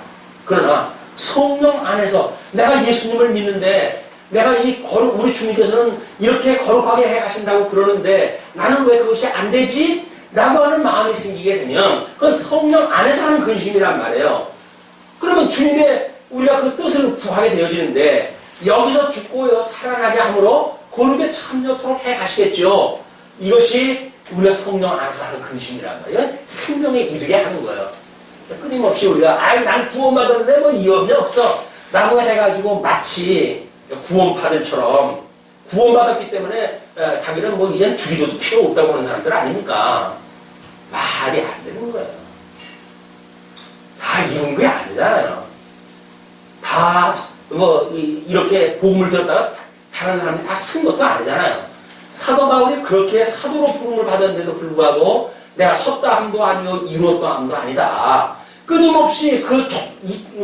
그러나 성령 안에서 내가 예수님을 믿는데 내가 우리 주님께서는 이렇게 거룩하게 해 가신다고 그러는데 나는 왜 그것이 안 되지? 라고 하는 마음이 생기게 되면 그건 성령 안에서 하는 근심이란 말이에요. 그러면 주님의 우리가 그 뜻을 구하게 되어지는데 여기서 죽고 여기서 살아나게 함으로 거룩에 참여토록 해 가시겠죠. 이것이 우리가 성령 안에서 하는 근심이란 말이에요. 이건 생명에 이르게 하는 거예요. 끊임없이 우리가 난 구원받았는데 뭐 이업이 없어 라고 해가지고 마치 구원파들처럼 구원받았기 때문에 자기는 뭐 이제는 죽이도 필요 없다고 하는 사람들 아닙니까? 말이 안 되는 거예요. 다 이룬 게 아니잖아요. 다 이렇게 복음을 들었다가 다른 사람이 다 쓴 것도 아니잖아요. 사도 바울이 그렇게 사도로 부름을 받았는데도 불구하고 내가 섰다 함도 아니요 이루었다 함도 아니다. 끊임없이 그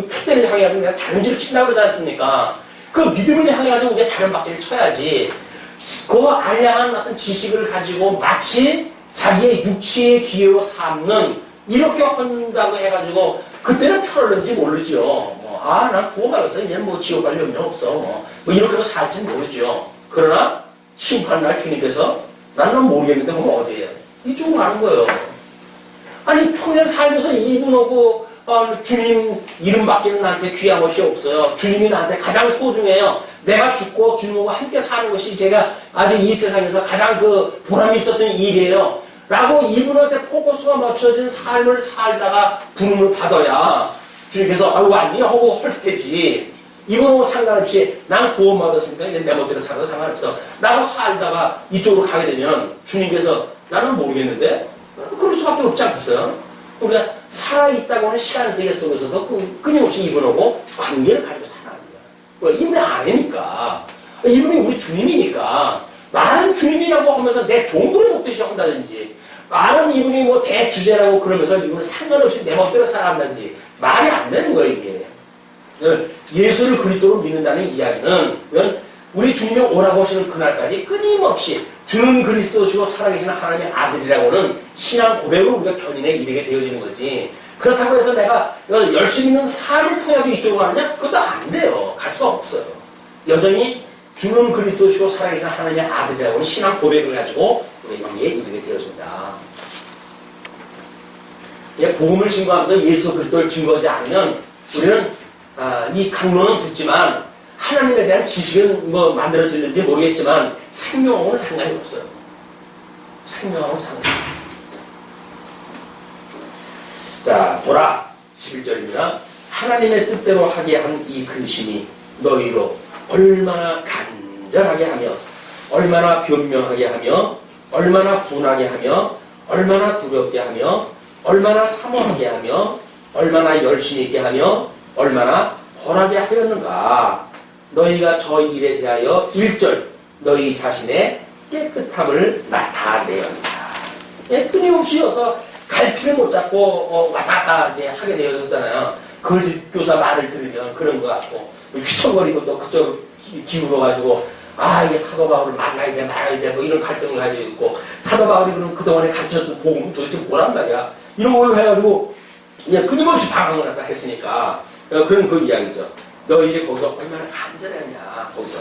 핏대를 향해가지고 내가 다른 길을 친다고 그러지 않습니까? 그 믿음을 향해가지고 우리가 다른 박질을 쳐야지. 그 알량한 어떤 지식을 가지고 마치 자기의 육체의 기회로 삼는 이렇게 한다고 해가지고 그때는 편을는지 모르죠. 난 구원받았어. 이제는 지옥 갈 염려 없어. 이렇게 해서 살지 모르죠. 그러나 심판날 주님께서 나는 모르겠는데 그러면 어디에? 이쪽으로 가는 거예요. 아니 평생 살면서 이분하고 주님 이름밖에는 나한테 귀한 것이 없어요. 주님이 나한테 가장 소중해요. 내가 죽고 주님하고 함께 사는 것이 제가 아주 이 세상에서 가장 보람이 있었던 일이에요. 라고 이분한테 포커스가 맞춰진 삶을 살다가 부름을 받아야 주님께서 왔니? 하고 할 테지. 이분하고 상관없이 난 구원받았으니까 이제 내 멋대로 살아도 상관없어. 라고 살다가 이쪽으로 가게 되면 주님께서 나는 모르겠는데 그럴 수밖에 없지 않겠어요? 우리가 살아있다고 하는 시간 세계 속에서도 끊임없이 이분하고 관계를 가지고 살아가는 거야. 이분이 아니니까. 이분이 우리 주님이니까. 나는 주님이라고 하면서 내 종들을 먹듯이 한다든지, 나는 이분이 대주제라고 그러면서 이분은 상관없이 내 멋대로 살아간다든지, 말이 안 되는 거야, 이게. 예수를 그리스도로 믿는다는 이야기는, 우리 주님이 오라고 하시는 그날까지 끊임없이 주는 그리스도시고 살아계시는 하나님의 아들이라고는 신앙 고백으로 우리가 견인해 이르게 되어지는 거지. 그렇다고 해서 내가 열심히 있는 삶을 통해서 이쪽으로 가느냐? 그것도 안 돼요. 갈 수가 없어요. 여전히 주는 그리스도시고 살아계신 하나님의 아들이라고는 신앙 고백을 가지고 우리 여기에 이르게 되어집니다. 복음을 증거하면서 예수 그리스도를 증거하지 않으면 우리는 이 강론은 듣지만 하나님에 대한 지식은 만들어질는지 모르겠지만 생명하고는 상관이 없어요. 생명하고는 상관이 없어요. 자, 보라 11절입니다. 하나님의 뜻대로 하게 한 이 근심이 너희로 얼마나 간절하게 하며 얼마나 변명하게 하며 얼마나 분하게 하며 얼마나 두렵게 하며 얼마나 사모하게 하며 얼마나 열심히 있게 하며 얼마나 벌하게 하였는가. 너희가 저 일에 대하여 1절 너희 자신의 깨끗함을 나타내었다. 끊임없이 여서 갈피를 못 잡고 왔다 갔다 이제 하게 되어졌잖아요. 거짓 교사 말을 들으면 그런 것 같고 휘청거리고 또 그쪽 기울어가지고 이게 사도 바울을 만나야 돼 말아야 돼 이런 갈등을 가지고 있고 사도 바울이 그럼 그동안에 가르쳤던 복음 도대체 뭐란 말이야 이런 걸로 해가지고 끊임없이 방황을 갖다 했으니까 그런 그 이야기죠. 너희들이 거기서 얼마나 간절했냐 거기서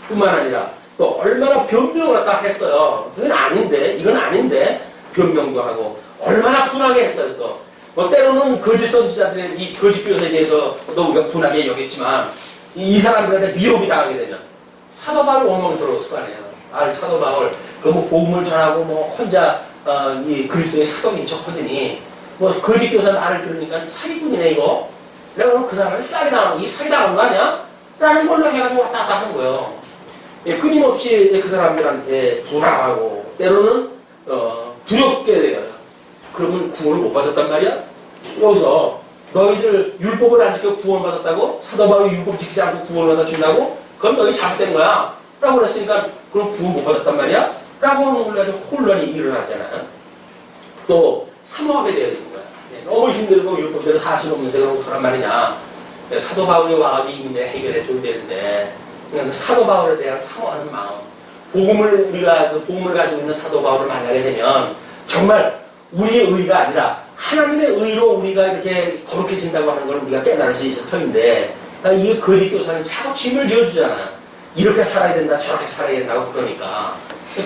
뿐만 아니라 또 얼마나 변명을 갖다 했어요. 이건 아닌데 변명도 하고 얼마나 분하게 했어요. 또 때로는 거짓 선지자들의 이 거짓 교사에 대해서도 우리가 분하게 여겼지만 이 사람들한테 미혹이 당하게 되면 사도 바울 원망스러웠을 거 아니에요. 사도 바울 복음을 전하고 혼자 이 그리스도의 사도인 척 하더니 거짓 교사 말을 들으니까 사기꾼이네 이거. 내가 그럼 그 사람을 사기당한 거 아니야? 라는 걸로 해가지고 왔다 갔다 하는 거예요. 끊임없이 그 사람들한테 분하고 때로는 두렵게 돼요. 그러면 구원을 못 받았단 말이야? 여기서 너희들 율법을 안 지켜 구원받았다고? 사도 바울이 율법 지키지 않고 구원을 받아준다고? 그럼 너희 잘못된 거야. 라고 그랬으니까 그럼 구원 못 받았단 말이야? 라고 하는 걸로 혼란이 일어났잖아요. 또 사모하게 되어야 되는 거야. 너무 힘들고 율법대로 사실 없는데 그럼 그런 말이냐. 사도 바울이 와가지고 이 문제 해결해 줘야 되는데 그냥 사도 바울에 대한 사모하는 마음 우리가 복음을 가지고 있는 사도 바울을 만나게 되면 정말 우리의 의가 아니라 하나님의 의로 우리가 이렇게 거룩해진다고 하는 걸 우리가 깨달을 수 있을 터인데 이 거짓 교사는 자꾸 짐을 지어주잖아. 이렇게 살아야 된다 저렇게 살아야 된다고 그러니까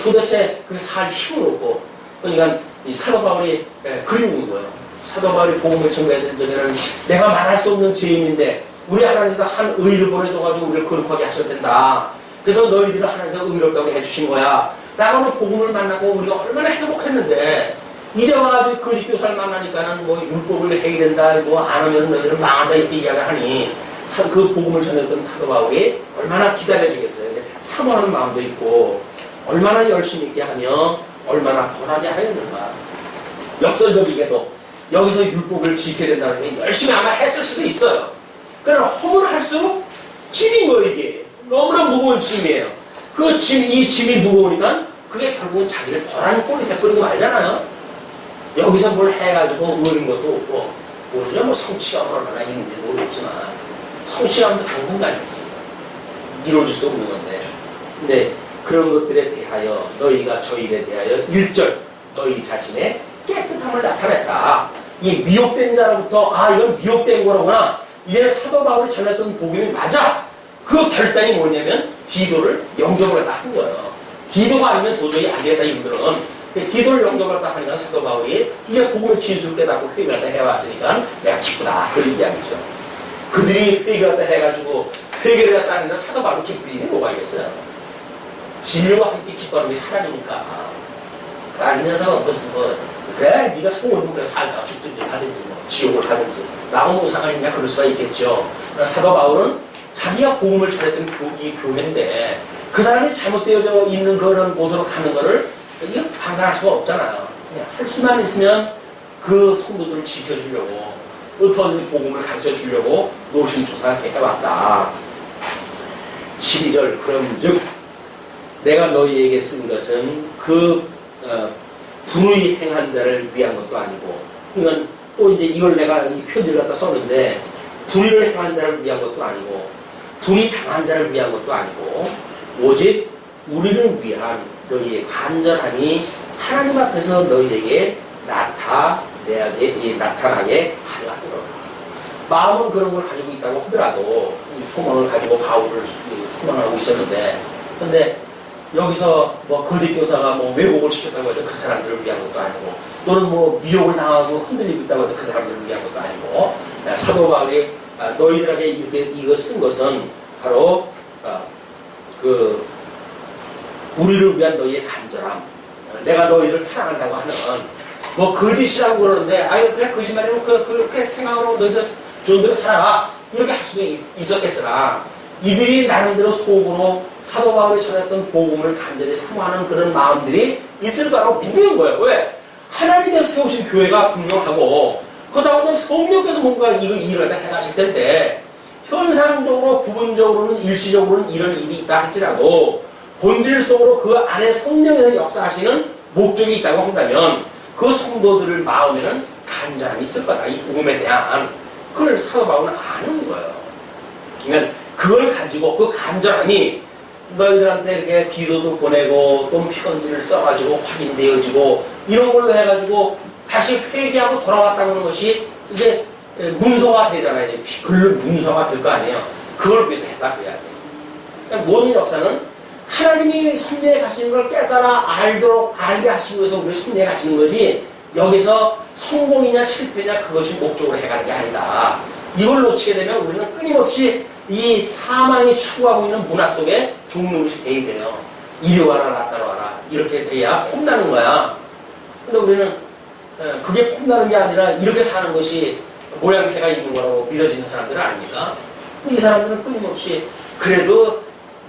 도대체 그렇게 살 힘을 없고 그러니까 이 사도 바울이 그리운 거예요. 사도 바울이 복음을 전개했을 적에는 내가 말할 수 없는 죄인인데 우리 하나님께서 한 의를 보내줘가지고 우리를 거룩하게 하셨단다. 그래서 너희들을 하나님께서 의롭다고 해주신 거야. 라고 복음을 만나고 우리가 얼마나 행복했는데 이제 와가지고 거짓 교사를 만나니까는 율법을 해야 된다, 안 하면 너희들은 망한다 이렇게 이야기를 하니 그 복음을 전했던 사도 바울이 얼마나 기다려주겠어요. 사모하는 마음도 있고 얼마나 열심히 있게 하며 얼마나 벌하게 하였는가. 역설적이게도 여기서 율법을 지켜야 된다는 게 열심히 아마 했을 수도 있어요. 그러나 허물할수록 짐인 거예요, 이게. 너무나 무거운 짐이에요. 그 짐, 이 짐이 무거우니까 그게 결국은 자기를 벌하는 꼴이 돼버리고 말잖아요. 여기서 뭘 해가지고 얻는 것도 없고, 오히려 뭐 성취가 얼마나 있는지 모르겠지만, 성취감도 당분간이지. 이루어질 수 없는 건데. 근데 그런 것들에 대하여 너희가 저희에 대하여 1절 너희 자신의 깨끗함을 나타냈다. 이 미혹된 자로부터 이건 미혹된 거로구나. 이제는 사도 바울이 전했던 복음이 맞아. 그 결단이 뭐냐면 디도를 영접을 한 거예요. 디도가 아니면 도저히 안 되겠다 이분들은. 디도를 영접을 하니까 사도 바울이 이제 복음의 진술을 깨닫고 회개를 해왔으니까 내가 기쁘다. 그런 이야기죠. 그들이 회개를 해가지고 회개를 했다 하는데 사도 바울이 기쁠 일이 뭐가 있겠어요? 진리와 함께 기뻐하는 게 사람이니까. 그 아닌 녀석은 무슨 그래 네가 소원을 먹고 살다 죽든지 하든지 뭐 지옥을 가든지 나하고 뭐 상관이 있냐 그럴 수가 있겠죠. 그러니까 사도 바울은 자기가 복음을 전했던 이 교회인데 그 사람이 잘못되어져 있는 그런 곳으로 가는 거를 이게 방관할 수가 없잖아요. 그냥 할 수만 있으면 그 성도들을 지켜주려고 어떤 복음을 가르쳐 주려고 노심초사를 해왔다. 12절 그럼즉 내가 너희에게 쓴 것은 불의 행한 자를 위한 것도 아니고, 이건 또 이제 이걸 내가 이 편지를 갖다 썼는데, 불의를 행한 자를 위한 것도 아니고, 불의 당한 자를 위한 것도 아니고, 오직 우리를 위한 너희의 간절함이 하나님 앞에서 너희에게 나타나게 하려 하더라. 마음은 그런 걸 가지고 있다고 하더라도, 소망을 가지고 바울을 소망하고 있었는데, 근데 여기서 뭐 거짓 교사가 뭐 왜곡을 시켰다고 해서 그 사람들을 위한 것도 아니고, 또는 뭐 미혹을 당하고 흔들리고 있다고 해서 그 사람들을 위한 것도 아니고, 사도 바울이 너희들에게 이렇게 이거 쓴 것은 바로 우리를 위한 너희의 간절함, 내가 너희를 사랑한다고 하는 뭐 거짓이라고 그러는데 그래 거짓말이면 그렇게 생각하고 너희들 좋은 대로 살아가 이렇게 할 수도 있었겠으나 이들이 나름대로 속으로 사도 바울이 전했던 복음을 간절히 사모하는 그런 마음들이 있을 거라고 믿는 거예요. 왜? 하나님께서 세우신 교회가 분명하고 그 다음에 성령께서 뭔가 이거 일을 해가실 텐데 현상적으로 부분적으로는 일시적으로는 이런 일이 있다 할지라도 본질적으로 그 안에 성령에서 역사하시는 목적이 있다고 한다면 그 성도들을 마음에는 간절함이 있을 거다. 이 복음에 대한 그걸 사도 바울은 아는 거예요. 그러니까 그걸 가지고 그 간절함이 너희들한테 이렇게 기도도 보내고 또 편지를 써가지고 확인되어지고 이런 걸로 해가지고 다시 회개하고 돌아왔다는 것이 이제 문서가 되잖아요. 이제 글로 문서가 될 거 아니에요. 그걸 위해서 했다 그래야 돼요. 그러니까 모든 역사는 하나님이 성령에 가시는 걸 깨달아 알게 하시기 위해서 우리 성령에 가시는 거지 여기서 성공이냐 실패냐 그것이 목적으로 해가는 게 아니다. 이걸 놓치게 되면 우리는 끊임없이 이 사망이 추구하고 있는 문화 속에 종노릇이 돼야 돼요. 이리 와라 나 따라와라 이렇게 돼야 폼나는 거야. 근데 우리는 그게 폼나는 게 아니라 이렇게 사는 것이 모양새가 있는 거라고 믿어지는 사람들은 아닙니까? 이 사람들은 끊임없이 그래도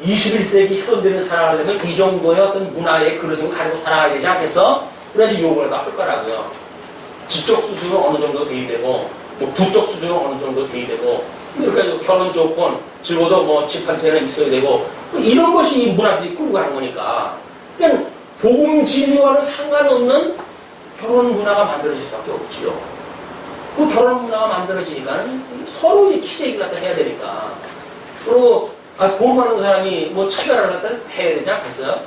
21세기 현대를 살아가려면 이 정도의 어떤 문화의 그릇을 가지고 살아가야 되지 않겠어? 그래도 욕을 다 할 거라고요. 지적 수준은 어느 정도 돼야 되고 뭐 부적 수준은 어느 정도 돼야 되고 이렇게 결혼 조건 적어도 뭐 집 한 채는 있어야 되고 이런 것이 이 문화들이 끌고 가는 거니까 그냥 복음 진리와는 상관없는 결혼 문화가 만들어질 수밖에 없지요. 그 결혼 문화가 만들어지니까 서로 기세기 갖다 해야 되니까 그리고 돈 많은 사람이 뭐 차별을 갖다 해야 되지 않겠어요?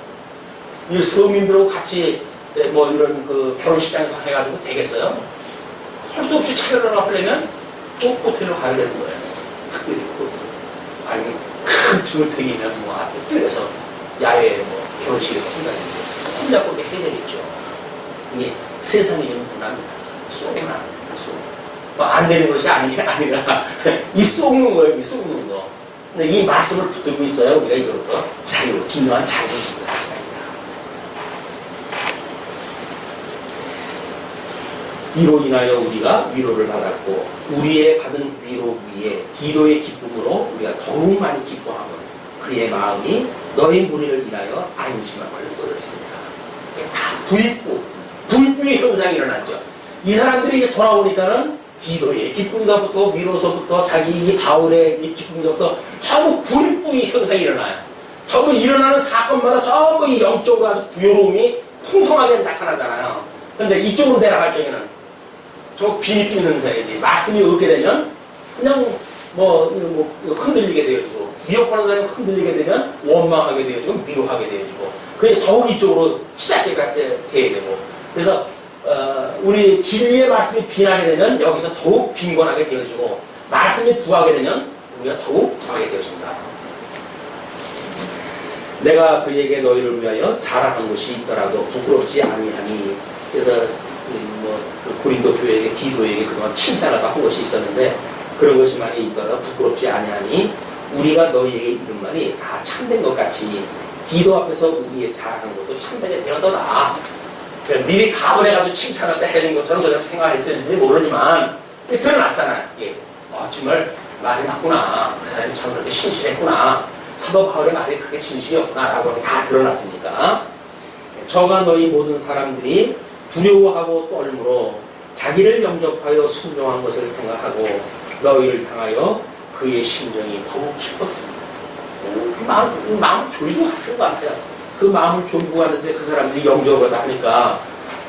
이 서민들하고 같이 뭐 이런 그 결혼식장에서 해가지고 되겠어요? 할 수 없이 차별을 하려면 또 호텔로 가야 되는 거예요. 특별히 아니면 큰 주택이면 뭐 호텔에서 야외에 뭐 결혼식을 한다든지 혼자 그렇게 해야 되겠죠. 이게 세상에 있는 문화입니다. 쏘구나 뭐 안 되는 것이 아니라 이 쏘는 거예요. 이 쏘는 거. 근데 이 말씀을 붙들고 있어요. 우리가 이거부터 자유, 진정한 자유입니다. 이로 인하여 우리가 위로를 받았고 우리의 받은 위로 위에 디도의 기쁨으로 우리가 더욱 많이 기뻐하면 그의 마음이 너희 무리를 인하여 안심함을 얻었습니다. 다 부익부의 현상이 일어났죠. 이 사람들이 이제 돌아오니까는 디도의 기쁨서부터 위로서부터 자기 바울의 기쁨서부터 전부 부익부의 현상이 일어나요. 전부 일어나는 사건마다 전부 이 영적으로 아주 부여로움이 풍성하게 나타나잖아요. 근데 이쪽으로 내려갈 적에는 저 비립부 현상이지. 말씀이 없게 되면 그냥 흔들리게 되어지고, 미혹하는 사람이 흔들리게 되면 원망하게 되어지고, 미워하게 되어지고, 그게 더욱 이쪽으로 시작되게 돼야 되고. 그래서 우리 진리의 말씀이 빈하게 되면 여기서 더욱 빈곤하게 되어지고, 말씀이 부하게 되면 우리가 더욱 부하게 되어집니다. 내가 그에게 너희를 위하여 자랑한 것이 있더라도 부끄럽지 아니하니. 그래서 그 고린도 교회에게 디도에게 그동안 칭찬하다 한 것이 있었는데, 그런 것이 많이 있더라도 부끄럽지 아니하니 우리가 너희에게 이른 말이 다 참된 것 같이 디도 앞에서 우리의 자랑하는 것도 참되게 되었더라. 미리 각을 해가지고 칭찬할 때 해준 것처럼 그냥 생각했을지 모르지만 드러났잖아요. 예. 정말 말이 맞구나. 그 사람이 참 그렇게 신실했구나. 사도 바울의 말이 그렇게 진실이었구나 라고 다 드러났으니까. 저가 너희 모든 사람들이 두려워하고 떨므로 자기를 영접하여 순종한 것을 생각하고 너희를 향하여 그의 심정이 더욱 기뻤습니다. 그 마음을 졸고 갔던 것 같아요. 그 마음을 졸고 갔는데 그 사람들이 영접을 하니까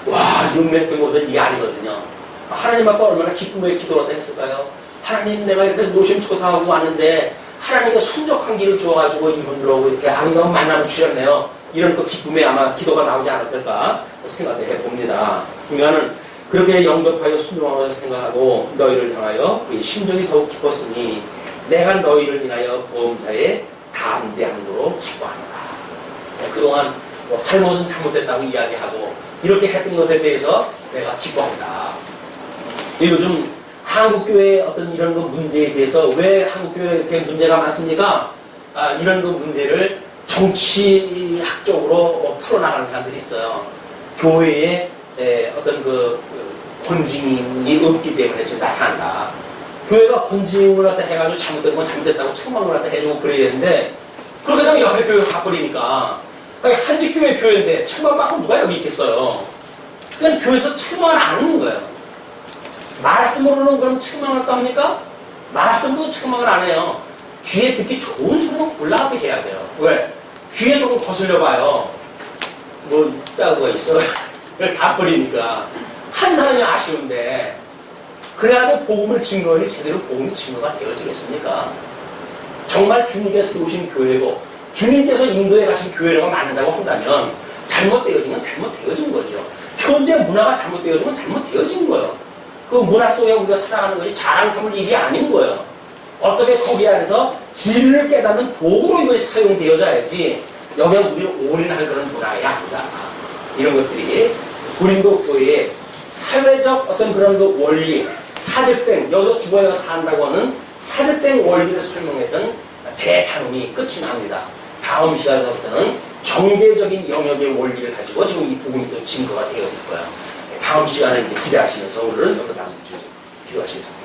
와, 육맥도 모든 이 아니거든요. 하나님 앞에 얼마나 기쁨의 기도를 했을까요? 하나님, 내가 이렇게 노심초사하고 왔는데 하나님과 순적한 길을 주어가지고 이분들하고 이렇게 아름다운 만남을 주셨네요. 이런 그 기쁨에 아마 기도가 나오지 않았을까 생각을 해봅니다. 그러니까는 그렇게 영접하여 순종하여 생각하고 너희를 향하여 그의 심정이 더욱 기뻤으니 내가 너희를 인하여 보험사에 담대함으로 기뻐하노라. 그동안 잘못은 잘못됐다고 이야기하고 이렇게 했던 것에 대해서 내가 기뻐한다. 요즘 한국교회의 어떤 이런 그 문제에 대해서 왜 한국교회가 이렇게 문제가 많습니까? 이런 그 문제를 정치학적으로 풀어나가는 사람들이 있어요. 교회에 어떤 그 권징이 없기 때문에 지금 나타난다. 교회가 권징을 갖다 해가지고 잘못된 건 잘못됐다고 책망을 갖다 해주고 그래야 되는데, 그렇게 되면 옆에 교회가 가버리니까. 한직교회 교회인데 책망받고 누가 여기 있겠어요? 그냥 교회에서 책망을 안 하는 거예요. 말씀으로는 그럼 책망을 할까 합니까? 말씀으로 책망을 안 해요. 귀에 듣기 좋은 소리만 골라가게 해야 돼요. 왜? 귀에 조금 거슬려 봐요. 뭐 있다고 있어. 다 버리니까. 한 사람이 아쉬운데, 그래야지 복음을 증거하니 제대로 복음이 증거가 되어지겠습니까? 정말 주님께서 오신 교회고, 주님께서 인도에 가신 교회가 맞는다고 한다면, 잘못되어진 건 잘못되어진 거죠. 현재 문화가 잘못되어진 건 잘못되어진 거예요. 그 문화 속에 우리가 살아가는 것이 자랑 삼을 일이 아닌 거예요. 어떻게 거기 안에서 진리를 깨닫는 도구로 이것이 사용되어져야지, 여기에 우리를 올인할 그런 문화가 아니다. 이런 것들이 고린도 교회의 사회적 어떤 그런 그 원리, 사직생, 여기서 죽어야 산다고 하는 사직생 원리를 설명했던 대탄음이 끝이 납니다. 다음 시간부터는 경제적인 영역의 원리를 가지고 지금 이 복음이 또 증거가 되어질 거예요. 다음 시간에 기대하시면서 오늘은 여기서 말씀 주시죠. 기도하시겠습니다.